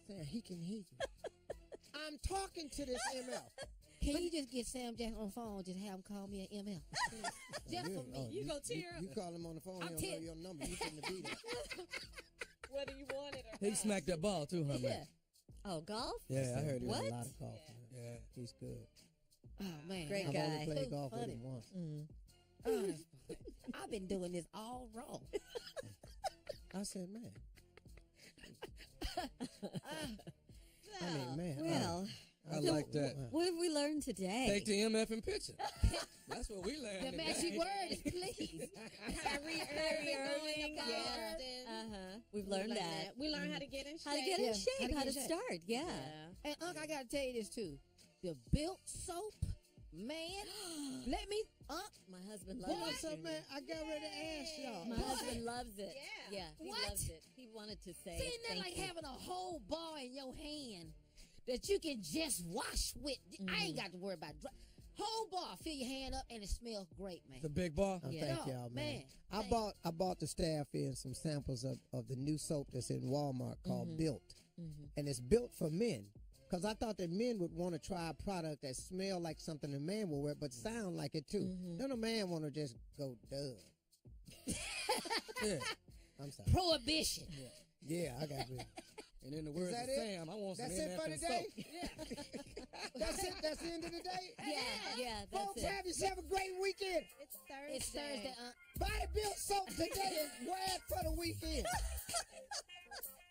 Sam, he can hear you. I'm talking to this MF. Can you just get Sam Jackson on the phone? Just have him call me an MF. Just for me. You gonna tear up. You call him on the phone, he don't know your number. You shouldn't be there. Whether you want it or He not. smacked that ball too, huh, man? Oh, golf? Yeah, I heard He it. does What? a lot of golf. Yeah. He's good. Oh, man. Great I've guy. only played So golf with funny. him once. Oh, I've been doing this all wrong. I said, man. I mean, man. Well, I like that. what have we learned today? Take the MF in picture. That's what we learned The today. magic word is please. Kyrie Irving, We've learned that. We learned how to get in shape. How to get in shape, how to get in shape. start, yeah. And Unc, I gotta tell you this too. The Built soap, man. Let me, Unc. My husband loves What's it. up, man? I got ready to ask y'all. My husband loves it. Yeah. Yeah, he What? loves it. He wanted to say Sitting there thank like you. having a whole bar in your hand. that you can just wash with. I ain't got to worry about whole bar. Fill your hand up and it smells great, man. The big bar. Oh, thank y'all, man. I bought the staff in some samples of the new soap that's in Walmart called Built, and it's built for men. Because I thought that men would want to try a product that smell like something a man will wear, but sound like it too. Then a man want to just go, duh. Yeah. I'm sorry. Prohibition. Yeah, I got it. And in the words of Sam, I want some That's it for MF and today? soap. Yeah. That's it? That's the end of the day? Yeah, that's Folks, it. have yourself a great weekend. It's Thursday. It's Thursday. Buy the Built soap today and wear it for the weekend.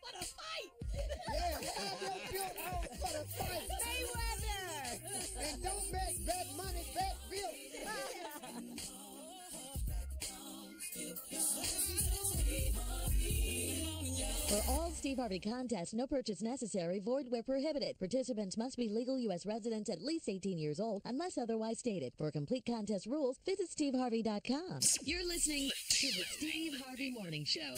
For the fight. Yeah, have your Built on for the fight. Mayweather. And don't bet money, bet Built. For all Steve Harvey contests, no purchase necessary, void where prohibited. Participants must be legal U.S. residents at least 18 years old, unless otherwise stated. For complete contest rules, visit steveharvey.com. You're listening to the Steve Harvey Morning Show.